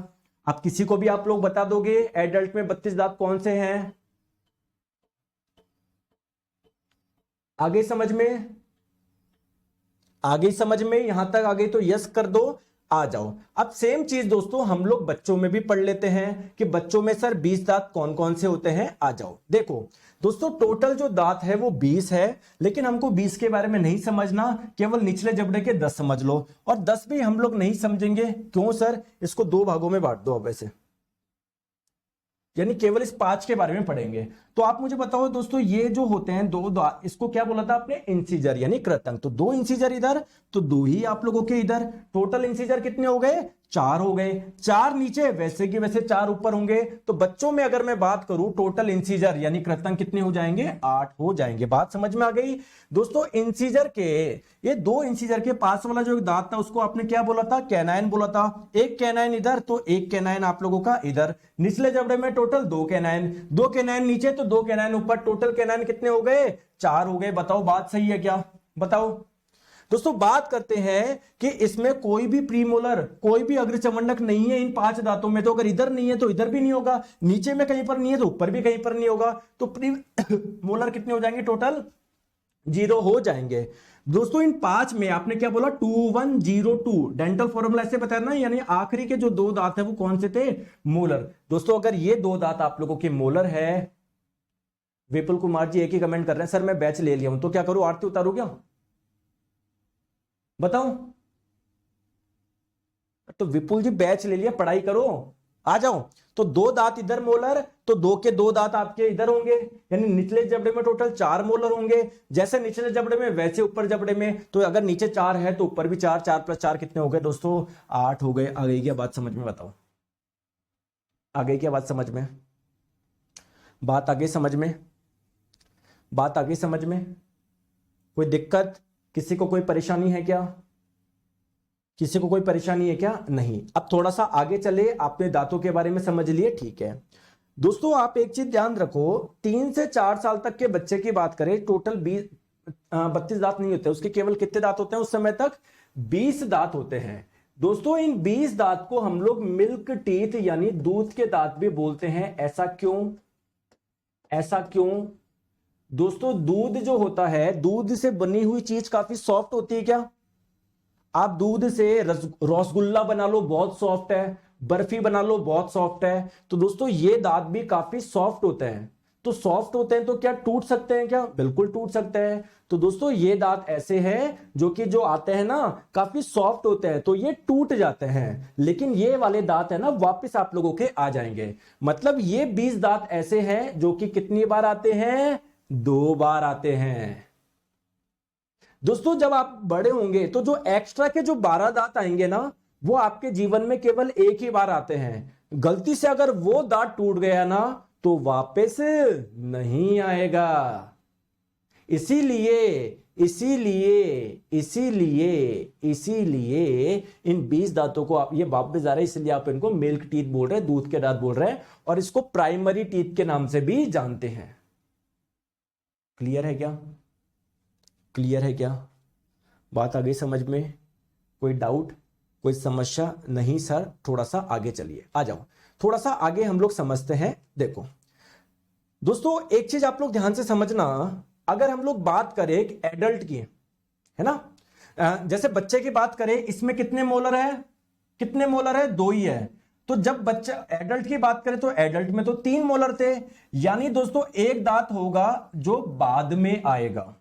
अब किसी को भी आप लोग बता दोगे एडल्ट में 32 दांत कौन से हैं? आगे समझ में? आगे समझ में? यहां तक आगे तो यस कर दो। आ जाओ। अब सेम चीज दोस्तों हम लोग बच्चों में भी पढ़ लेते हैं कि बच्चों में सर 20 दांत कौन कौन से होते हैं। आ जाओ। देखो दोस्तों टोटल जो दांत है वो 20 है, लेकिन हमको 20 के बारे में नहीं समझना, केवल निचले जबड़े के 10 समझ लो। और 10 भी हम लोग नहीं समझेंगे। क्यों सर? इसको 2 भागों में बांट दो अब ऐसे, यानी केवल इस 5 के बारे में पढ़ेंगे। तो आप मुझे बताओ दोस्तों, ये जो होते हैं इसको क्या बोला था आपने? इंसीजर यानी कृतंक। तो 2 इंसीजर इधर तो 2 ही आप लोगों के इधर। टोटल इंसीजर कितने हो गए? 4 हो गए। 4 नीचे वैसे की वैसे 4 ऊपर होंगे। तो बच्चों में अगर मैं बात करूं टोटल इंसीजर यानी कृतंक कितने हो जाएंगे? 8 हो जाएंगे। बात समझ में आ गई? दोस्तों इंसीजर के ये 2 इंसीजर के पास वाला जो दांत था उसको आपने क्या बोला था? कैनाइन बोला था। एक कैनाइन इधर तो एक कैनाइन आप लोगों का इधर। निचले जबड़े में टोटल 2 कैनाइन, 2 कैनाइन नीचे तो 2 कैनाइन ऊपर। टोटल कैनाइन कितने हो गए? 4 हो गए। बताओ बात सही है क्या? बताओ। दोस्तों बात करते हैं कि इसमें कोई भी प्रीमोलर कोई भी अग्रचवर्णक नहीं है इन 5 दांतों में। तो अगर इधर नहीं है तो इधर भी नहीं होगा, नीचे में कहीं पर नहीं है तो ऊपर भी कहीं पर नहीं होगा। तो प्री मोलर कितने हो जाएंगे? टोटल 0 हो जाएंगे। दोस्तों इन 5 में आपने क्या बोला? 2 1 0 2 डेंटल फॉर्मूला ऐसे बताया ना, यानी आखिरी के जो 2 दांत है वो कौन से थे? मोलर। दोस्तों अगर ये 2 दांत आप लोगों के मोलर है, विपुल कुमार जी एक ही कमेंट कर रहे हैं सर मैं बैच ले लिया हूं, तो क्या करूं? आरती उतारू क्या? बताओ। तो विपुल जी बैच ले लिया, पढ़ाई करो, आ जाओ। तो 2 दांत इधर मोलर तो 2 के 2 दांत आपके इधर होंगे, यानी निचले जबड़े में टोटल 4 मोलर होंगे। जैसे निचले जबड़े में वैसे ऊपर जबड़े में। तो अगर नीचे 4 है तो ऊपर भी 4, 4 + 4 कितने हो गए दोस्तों? 8 हो गए। आ गई क्या बात समझ में? बताओ आ गई क्या बात समझ में? बात आ गई समझ में? बात आ गई समझ में? कोई दिक्कत? किसी को कोई परेशानी है क्या? किसी को कोई परेशानी है क्या? नहीं। अब थोड़ा सा आगे चले। आपने दांतों के बारे में समझ लिए, ठीक है। दोस्तों आप एक चीज ध्यान रखो, 3 से 4 साल तक के बच्चे की बात करें टोटल 32 दांत नहीं होते, उसके केवल कितने दांत होते हैं उस समय तक? 20 दांत होते हैं। दोस्तों इन 20 दांत को हम लोग मिल्क टीथ यानी दूध के दांत भी बोलते हैं। ऐसा क्यों? ऐसा क्यों? दोस्तों दूध जो होता है, दूध से बनी हुई चीज काफी सॉफ्ट होती है क्या? आप दूध से रसगुल्ला बना लो, बहुत सॉफ्ट है। बर्फी बना लो, बहुत सॉफ्ट है। तो दोस्तों ये दांत भी काफी सॉफ्ट होते हैं। तो सॉफ्ट होते हैं तो क्या टूट सकते हैं क्या? बिल्कुल टूट सकते हैं। तो दोस्तों ये दांत ऐसे हैं जो कि जो आते हैं ना काफी सॉफ्ट होते हैं, तो ये टूट जाते हैं। लेकिन ये वाले दांत है ना वापस आप लोगों के आ जाएंगे। मतलब ये 20 दांत ऐसे हैं जो कि कितनी बार आते हैं? 2 बार आते हैं। दोस्तों जब आप बड़े होंगे तो जो एक्स्ट्रा के जो 12 दांत आएंगे ना वो आपके जीवन में केवल एक ही बार आते हैं। गलती से अगर वो दांत टूट गया ना तो वापस नहीं आएगा। इसीलिए इसीलिए इसीलिए इसीलिए इन 20 दांतों को आप ये वापस आ रहे हैं, इसलिए आप इनको मिल्क टीथ बोल रहे हैं, दूध के दांत बोल रहे हैं, और इसको प्राइमरी टीथ के नाम से भी जानते हैं। क्लियर है क्या? क्लियर है क्या? बात आ गई समझ में? कोई डाउट, कोई समस्या? नहीं सर, थोड़ा सा आगे चलिए, आ जाओ। थोड़ा सा आगे हम लोग समझते हैं। देखो दोस्तों एक चीज आप लोग ध्यान से समझना, अगर हम लोग बात करें एक एडल्ट की, है ना। जैसे बच्चे की बात करें, इसमें कितने मोलर है, कितने मोलर है, 2 ही है। तो जब बच्चा एडल्ट की बात करें तो एडल्ट में तो 3 मोलर थे, यानी दोस्तों एक दांत होगा जो बाद में आएगा,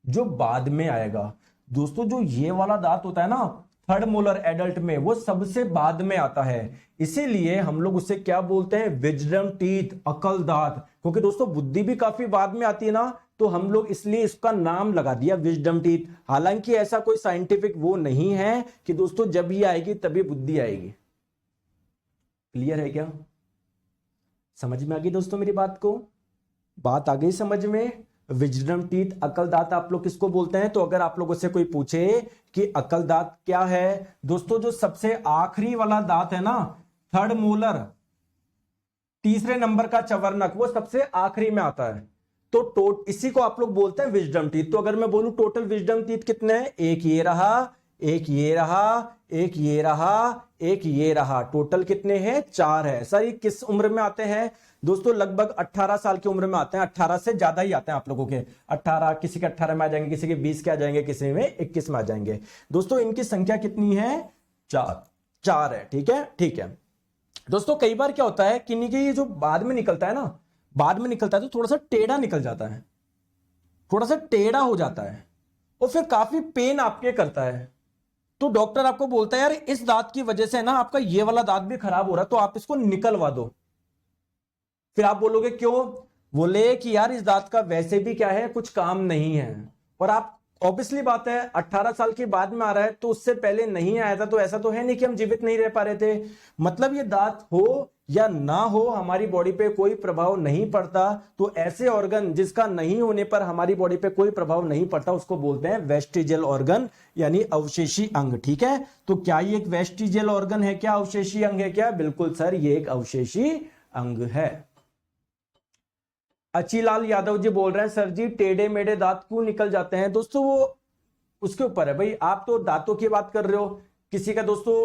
जो बाद में आएगा। दोस्तों जो ये वाला दांत होता है ना, थर्ड मोलर एडल्ट में, वो सबसे बाद में आता है, इसीलिए हम लोग उसे क्या बोलते हैं, विजडम टीथ, अकल दांत। क्योंकि दोस्तों बुद्धि भी काफी बाद में आती है ना, तो हम लोग इसलिए इसका नाम लगा दिया विजडम टीथ। हालांकि ऐसा कोई साइंटिफिक वो नहीं है कि दोस्तों जब ये आएगी तभी बुद्धि आएगी। क्लियर है क्या, समझ में आ गई दोस्तों मेरी बात को, बात आ गई समझ में। विजडम टीथ, अकल दांत आप लोग किसको बोलते हैं। तो अगर आप लोगों से कोई पूछे कि अकल दांत क्या है, दोस्तों जो सबसे आखिरी वाला दांत है ना, थर्ड मोलर, तीसरे नंबर का चवर्णक, वो सबसे आखिरी में आता है, तो इसी को आप लोग बोलते हैं विजडम टीथ। तो अगर मैं बोलूं टोटल विजडम टीथ कितने हैं, एक ये रहा, एक ये रहा, एक ये रहा, एक ये रहा, टोटल कितने हैं, 4 है। सर ये किस उम्र में आते हैं दोस्तों, लगभग 18 साल की उम्र में आते हैं, 18 से ज्यादा ही आते हैं आप लोगों के, 18, किसी के 18 में आ जाएंगे, किसी के 20 के आ जाएंगे, किसी में 21 में आ जाएंगे। दोस्तों इनकी संख्या कितनी है, 4 है, ठीक है, ठीक है। दोस्तों कई बार क्या होता है कि ये जो बाद में निकलता है ना, बाद में निकलता है तो थोड़ा सा टेढ़ा निकल जाता है, थोड़ा सा टेढ़ा हो जाता है, और फिर काफी पेन आपके करता है। तो डॉक्टर आपको बोलता है यार इस दांत की वजह से ना आपका ये वाला दांत भी खराब हो रहा है, तो आप इसको निकलवा दो। फिर आप बोलोगे क्यों, बोले कि यार इस दांत का वैसे भी क्या है, कुछ काम नहीं है। और आप ऑब्वियसली बात है 18 साल के बाद में आ रहा है, तो उससे पहले नहीं आया था, तो ऐसा तो है नहीं कि हम जीवित नहीं रह पा रहे थे। मतलब ये दांत हो या ना हो हमारी बॉडी पे कोई प्रभाव नहीं पड़ता। तो ऐसे ऑर्गन जिसका नहीं होने पर हमारी बॉडी पे कोई प्रभाव नहीं पड़ता, उसको बोलते हैं वेस्टिजियल ऑर्गन, यानी अवशेषी अंग, ठीक है। तो क्या ये एक वेस्टिजियल ऑर्गन है क्या, अवशेषी अंग है क्या, बिल्कुल सर ये एक अवशेषी अंग है। अचीलाल यादव जी बोल रहे हैं सर जी टेढ़े मेढ़े दांत क्यों निकल जाते हैं। दोस्तों वो उसके ऊपर है भाई, आप तो दांतों की बात कर रहे हो, किसी का दोस्तों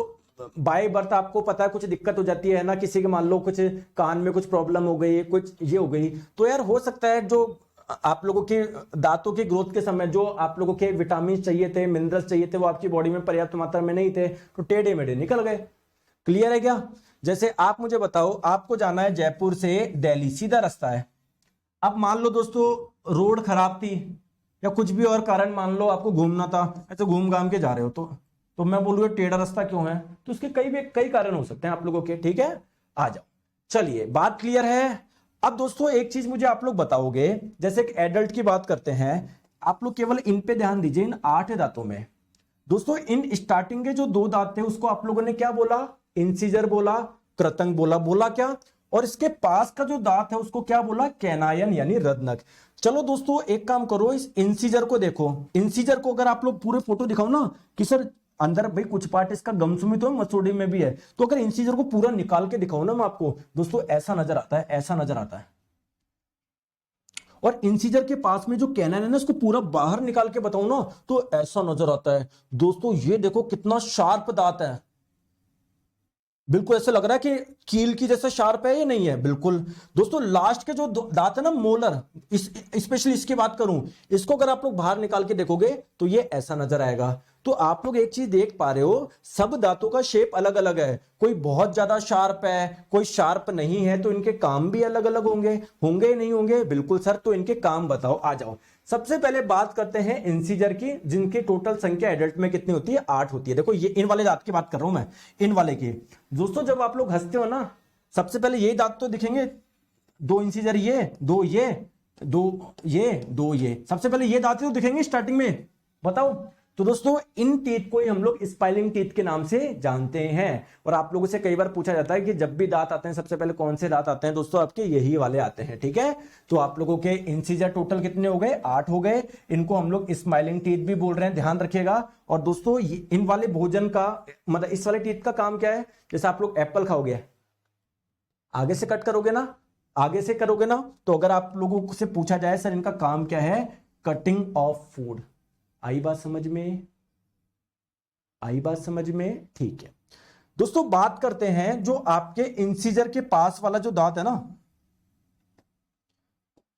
बाय बर्थ आपको पता है कुछ दिक्कत हो जाती है ना, किसी के मान लो कुछ कान में कुछ प्रॉब्लम हो गई, कुछ ये हो गई, तो यार हो सकता है जो आप लोगों के दांतों की ग्रोथ के समय जो आप लोगों के विटामिन चाहिए थे, मिनरल्स चाहिए थे, वो आपकी बॉडी में पर्याप्त मात्रा में नहीं थे, तो टेढ़े मेढ़े निकल गए। क्लियर है क्या। जैसे आप मुझे बताओ, आपको जाना है जयपुर से दिल्ली, सीधा रास्ता है। अब मान लो दोस्तों रोड खराब थी या कुछ भी और कारण, मान लो आपको घूमना था, ऐसे घूम घाम के जा रहे हो, तो मैं बोलूंगा टेढ़ा रास्ता क्यों है, तो उसके कई कारण हो सकते हैं आप लोगों के, ठीक है। आ जाओ, चलिए बात क्लियर है। अब दोस्तों एक चीज मुझे आप लोग बताओगे, जैसे एक एडल्ट की बात करते हैं, आप लोग केवल इन पे ध्यान दीजिए, इन 8 दांतों में दोस्तों इन स्टार्टिंग के जो 2 दांत थे उसको आप लोगों ने क्या बोला, इंसिजर बोला, कृतंक बोला, बोला क्या, और इसके पास का जो दांत है उसको क्या बोला, कैनायन यानी रत्नक। चलो दोस्तों एक काम करो, इस इंसिजर को देखो, इंसिजर को अगर आप लोग पूरे फोटो दिखाओ ना कि सर अंदर भाई कुछ पार्ट इसका गमसुमी तो मसोड़ी में भी है, तो अगर इंसिजर को पूरा निकाल के दिखाओ ना मैं आपको, दोस्तों ऐसा नजर आता है, ऐसा नजर आता है। और इंसिजर के पास में जो कैनायन है ना, उसको पूरा बाहर निकाल के बताऊं ना तो ऐसा नजर आता है। दोस्तों ये देखो कितना शार्प दांत है, बिल्कुल ऐसा लग रहा है कि कील की जैसे शार्प है, ये नहीं है बिल्कुल। दोस्तों लास्ट के जो दांत है ना मोलर, स्पेशली इसकी बात करूं, इसको अगर आप लोग बाहर निकाल के देखोगे तो ये ऐसा नजर आएगा। तो आप लोग एक चीज देख पा रहे हो, सब दांतों का शेप अलग अलग है, कोई बहुत ज्यादा शार्प है, कोई शार्प नहीं है, तो इनके काम भी अलग अलग होंगे, होंगे नहीं होंगे, बिल्कुल सर। तो इनके काम बताओ, आ जाओ। सबसे पहले बात करते हैं इंसिजर की, जिनकी टोटल संख्या एडल्ट में कितनी होती है, 8 होती है। देखो ये इन वाले दांत की बात कर रहा हूं मैं, इन वाले की। दोस्तों जब आप लोग हंसते हो ना, सबसे पहले ये दांत तो दिखेंगे, 2 इंसिजर, ये 2, ये 2, ये 2, ये सबसे पहले ये दांत तो दिखेंगे स्टार्टिंग में, बताओ। तो दोस्तों इन टीथ को ही हम लोग स्पाइलिंग टीथ के नाम से जानते हैं। और आप लोगों से कई बार पूछा जाता है कि जब भी दांत आते हैं सबसे पहले कौन से दांत आते हैं, दोस्तों आपके यही वाले आते हैं, ठीक है। तो आप लोगों के इंसिजर टोटल कितने हो गए, 8 हो गए। इनको हम लोग स्माइलिंग टीथ भी बोल रहे हैं, ध्यान रखिएगा। और दोस्तों इन वाले भोजन का मतलब इस वाले टीथ का काम क्या है, जैसे आप लोग एप्पल खाओगे, आगे से कट करोगे ना, आगे से करोगे ना, तो अगर आप लोगों से पूछा जाए सर इनका काम क्या है, कटिंग ऑफ फूड। आई बात समझ में, आई बात समझ में, ठीक है। दोस्तों बात करते हैं जो आपके इंसिजर के पास वाला जो दांत है ना,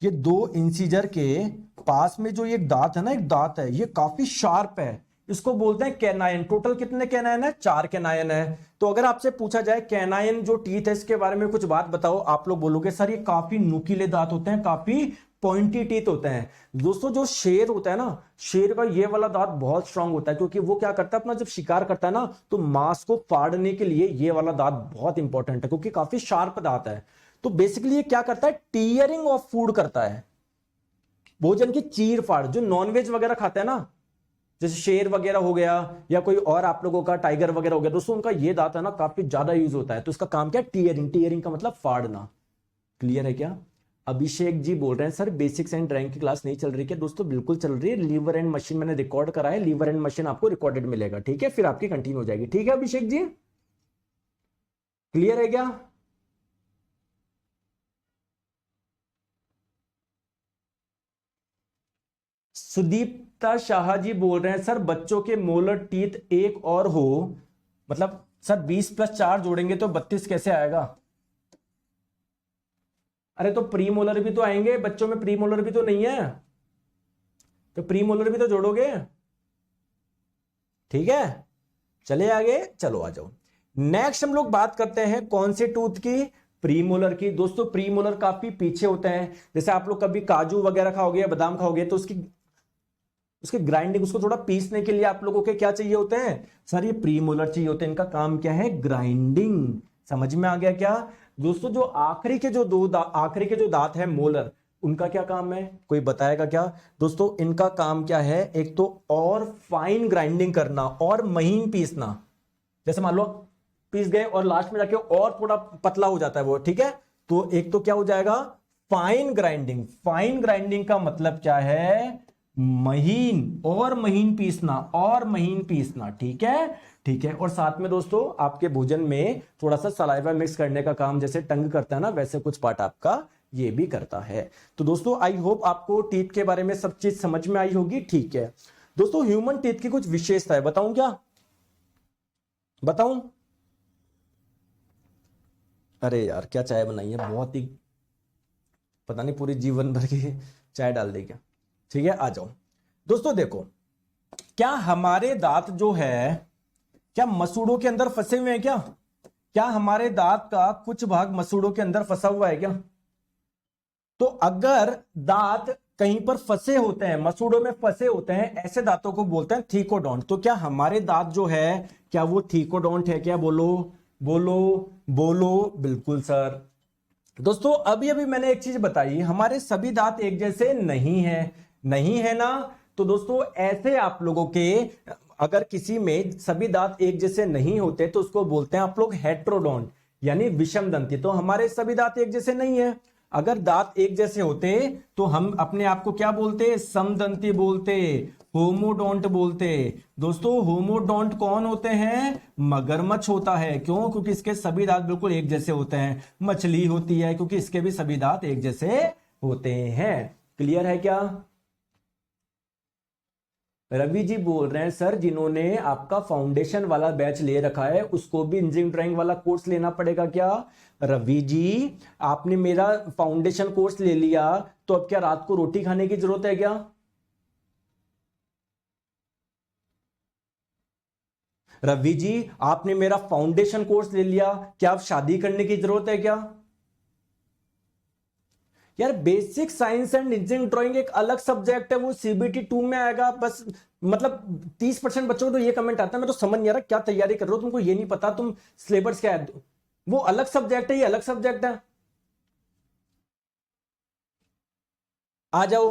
ये दो इंसीजर के पास में जो ये दांत है ना, एक दांत है, ये काफी शार्प है, इसको बोलते हैं कैनाइन। टोटल कितने कैनाइन है? 4 कैनाइन है। तो अगर आपसे पूछा जाए कैनाइन जो टीथ है इसके बारे में कुछ बात बताओ, आप लोग बोलोगे सर ये काफी नुकीले दांत होते हैं, काफी पॉइंटी टीथ होते हैं। दोस्तों जो शेर होता है ना, शेर का ये वाला दांत बहुत स्ट्रांग होता है, क्योंकि वो क्या करता है, अपना जब शिकार करता है ना तो मांस को फाड़ने के लिए ये वाला दांत बहुत इंपॉर्टेंट है, क्योंकि काफी शार्प दांत है। तो बेसिकली ये क्या करता है, टीयरिंग ऑफ फूड करता है, भोजन की चीर फाड़। जो नॉनवेज वगैरह खाते हैं ना, जैसे शेर वगैरह हो गया या कोई और आप लोगों का टाइगर वगैरह हो गया, दोस्तों उनका ये दांत है ना काफी ज्यादा यूज होता है। तो इसका काम क्या है? टीयरिंग। टीयरिंग का मतलब फाड़ना। क्लियर है क्या? अभिषेक जी बोल रहे हैं सर बेसिक्स एंड ड्राइंग की क्लास नहीं चल रही क्या? दोस्तों बिल्कुल चल रही है। लीवर एंड मशीन मैंने रिकॉर्ड करा है, लीवर एंड मशीन आपको रिकॉर्डेड मिलेगा, ठीक है? फिर आपकी कंटिन्यू हो जाएगी, ठीक है अभिषेक जी? क्लियर है क्या? सुदीप्ता शाह जी बोल रहे हैं सर बच्चों के मोलर टीथ एक और हो, मतलब सर 20 + 4 जोड़ेंगे तो 32 कैसे आएगा? अरे तो प्री मोलर भी तो आएंगे बच्चों में, प्री मोलर भी तो नहीं है, तो प्री मोलर भी तो जोड़ोगे, ठीक है? चले आगे, चलो आ जाओ। नेक्स्ट हम लोग बात करते हैं कौन से टूथ की? प्रीमोलर की। दोस्तों प्रीमोलर काफी पीछे होते हैं। जैसे आप लोग कभी काजू वगैरह खाओगे या बादाम खाओगे तो उसकी ग्राइंडिंग, उसको थोड़ा पीसने के लिए आप लोगों के क्या चाहिए होते हैं? सर ये प्रीमोलर चाहिए होते हैं। इनका काम क्या है? ग्राइंडिंग। समझ में आ गया क्या? दोस्तों जो आखिरी के जो दांत है मोलर, उनका क्या काम है? कोई बताएगा क्या? दोस्तों इनका काम क्या है? एक तो और फाइन ग्राइंडिंग करना और महीन पीसना। जैसे मान लो पीस गए और लास्ट में जाके और थोड़ा पतला हो जाता है वो, ठीक है? तो एक तो क्या हो जाएगा? Fine grinding. फाइन ग्राइंडिंग का मतलब क्या है? महीन, और महीन पीसना, और महीन पीसना, ठीक है? ठीक है। और साथ में दोस्तों आपके भोजन में थोड़ा सा सलाइवा मिक्स करने का काम जैसे टंग करता है ना, वैसे कुछ पार्ट आपका ये भी करता है। तो दोस्तों आई होप आपको टीथ के बारे में सब चीज समझ में आई होगी, ठीक है? दोस्तों ह्यूमन टीथ की कुछ विशेषता है, बताऊं क्या? बताऊं? अरे यार क्या चाय बनाई है, बहुत ही पता नहीं पूरी जीवन भर की चाय डाल दी क्या। ठीक है आ जाओ दोस्तों। देखो क्या हमारे दांत जो है क्या मसूड़ों के अंदर फंसे हुए हैं क्या? क्या हमारे दांत का कुछ भाग मसूड़ों के अंदर फंसा हुआ है क्या? तो अगर दांत कहीं पर फंसे होते हैं, मसूड़ों में फंसे होते हैं, ऐसे दांतों को बोलते हैं थीकोडोंट। तो क्या हमारे दांत जो है क्या वो थीकोडोंट है क्या? बोलो बोलो बोलो। बिल्कुल सर। दोस्तों अभी अभी मैंने एक चीज बताई, हमारे सभी दांत एक जैसे नहीं है, नहीं है ना? तो दोस्तों ऐसे आप लोगों के अगर किसी में सभी दांत एक जैसे नहीं होते तो उसको बोलते हैं आप लोग हेट्रोडोंट, यानी विषम दंती। तो हमारे सभी दांत एक जैसे नहीं है। अगर दांत एक जैसे होते तो हम अपने आप को क्या बोलते? समदंती बोलते, होमोडोंट बोलते। दोस्तों होमोडोंट कौन होते हैं? मगरमच्छ होता है। क्यों? क्योंकि इसके सभी दांत बिल्कुल एक जैसे होते हैं। मछली होती है क्योंकि इसके भी सभी दांत एक जैसे होते हैं। क्लियर है क्या? रवि जी बोल रहे हैं सर जिन्होंने आपका फाउंडेशन वाला बैच ले रखा है उसको भी इंजीनियरिंग ड्राइंग वाला कोर्स लेना पड़ेगा क्या? रवि जी आपने मेरा फाउंडेशन कोर्स ले लिया तो अब क्या रात को रोटी खाने की जरूरत है क्या? रवि जी आपने मेरा फाउंडेशन कोर्स ले लिया, क्या अब शादी करने की जरूरत है क्या? यार basic science and engineering drawing एक अलग सब्जेक्ट है, वो सीबीटी 2 में आएगा। बस मतलब 30% बच्चों को तो ये कमेंट आता है मैं तो समझ नहीं आ रहा क्या तैयारी कर रहे हो, तुमको ये नहीं पता तुम सिलेबस क्या है। वो अलग सब्जेक्ट है, ये अलग सब्जेक्ट है। आ जाओ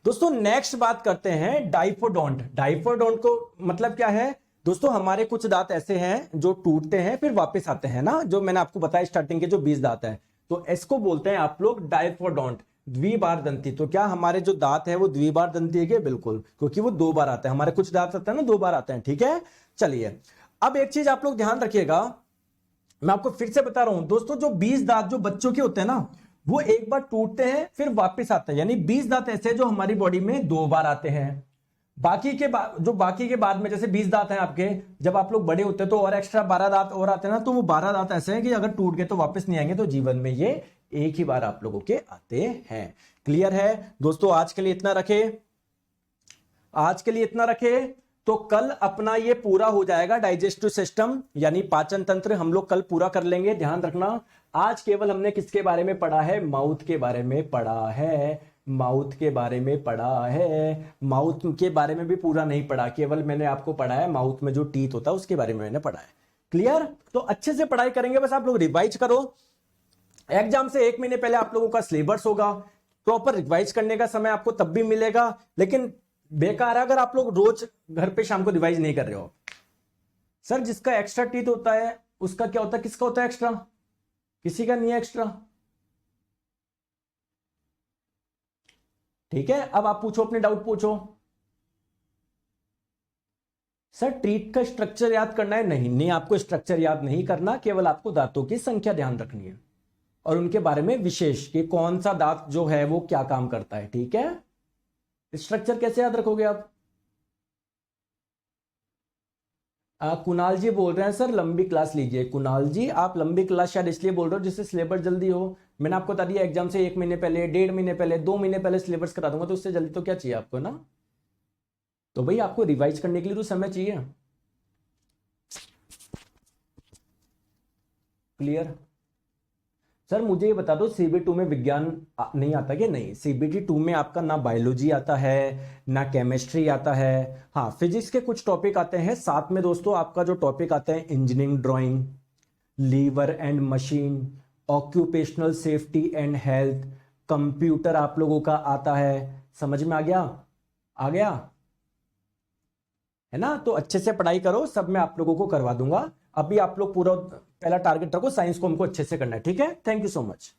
दोस्तों नेक्स्ट बात करते हैं डाइफोडोंट। डाइफोडोंट को मतलब क्या है? दोस्तों हमारे कुछ दांत ऐसे हैं जो टूटते हैं फिर वापस आते हैं ना, जो मैंने आपको बताया स्टार्टिंग के जो 20 दांत हैं, तो इसको बोलते हैं आप लोग डाइफोडोंट, द्विबार दंती। तो क्या हमारे जो दांत है वो द्विबार दंती है क्या? बिल्कुल, क्योंकि वो 2 बार आते हैं। हमारे कुछ दांत आते हैं ना 2 बार आते हैं, ठीक है? चलिए अब एक चीज आप लोग ध्यान रखिएगा, मैं आपको फिर से बता रहा हूं दोस्तों, जो 20 दांत जो बच्चों के होते हैं ना वो एक बार टूटते हैं फिर वापस आते हैं, यानी 20 दांत ऐसे जो हमारी बॉडी में 2 बार आते हैं। जो बाकी के बाद में जैसे 20 दांत हैं आपके, जब आप लोग बड़े होते हैं तो और एक्स्ट्रा 12 दांत और आते हैं ना, तो वो 12 दांत ऐसे हैं कि अगर टूट गए तो वापस नहीं आएंगे, तो जीवन में ये एक ही बार आप लोगों के आते हैं। क्लियर है दोस्तों? आज के लिए इतना रखे, आज के लिए इतना रखे। तो कल अपना ये पूरा हो जाएगा डाइजेस्टिव सिस्टम यानी पाचन तंत्र, हम लोग कल पूरा कर लेंगे। ध्यान रखना, आज केवल हमने किसके बारे में पढ़ा है? माउथ के बारे में पढ़ा है, माउथ के बारे में पढ़ा है। माउथ के बारे में भी पूरा नहीं पढ़ा, केवल मैंने आपको पढ़ा है माउथ में जो टीथ होता है उसके बारे में मैंने पढ़ा है। क्लियर? तो अच्छे से पढ़ाई करेंगे, बस आप लोग रिवाइज करो। एग्जाम से 1 महीने पहले आप लोगों का सिलेबस होगा, प्रॉपर रिवाइज करने का समय आपको तब भी मिलेगा, लेकिन बेकार है अगर आप लोग रोज घर पे शाम को रिवाइज नहीं कर रहे हो। सर जिसका एक्स्ट्रा टीथ होता है उसका क्या होता है? किसका होता है एक्स्ट्रा? किसी का नहीं है एक्स्ट्रा। ठीक है, अब आप पूछो, अपने डाउट पूछो। सर टीथ का स्ट्रक्चर याद करना है? नहीं नहीं, आपको स्ट्रक्चर याद नहीं करना, केवल आपको दांतों की संख्या ध्यान रखनी है और उनके बारे में विशेष कि कौन सा दांत जो है वो क्या काम करता है। ठीक है, स्ट्रक्चर कैसे याद रखोगे आप? कुणाल जी बोल रहे हैं सर लंबी क्लास लीजिए। कुणाल जी आप लंबी क्लास शायद इसलिए बोल रहे हो जिससे सिलेबस जल्दी हो। मैंने आपको बता दिया एग्जाम से 1 महीने पहले, 1.5 महीने पहले, 2 महीने पहले सिलेबस करा दूंगा, तो उससे जल्दी तो क्या चाहिए आपको ना? तो भाई आपको रिवाइज करने के लिए तो समय चाहिए। क्लियर? सर मुझे ये बता दो, CB2 में विज्ञान नहीं आता क्या? नहीं, CBT2 में आपका ना बायोलॉजी आता है ना केमिस्ट्री आता है। हाँ, फिजिक्स के कुछ टॉपिक आते हैं साथ में दोस्तों। आपका जो टॉपिक आता है engineering drawing, lever and machine, occupational safety and health, computer आप लोगों का आता है। समझ में आ गया? आ गया है ना? तो अच्छे से पढ़ाई करो, सब मैं आप लोगों को करवा दूंगा। अभी आप लोग पूरा पहला टारगेट रखो, साइंस को हमको अच्छे से करना है। ठीक है, थैंक यू सो मच।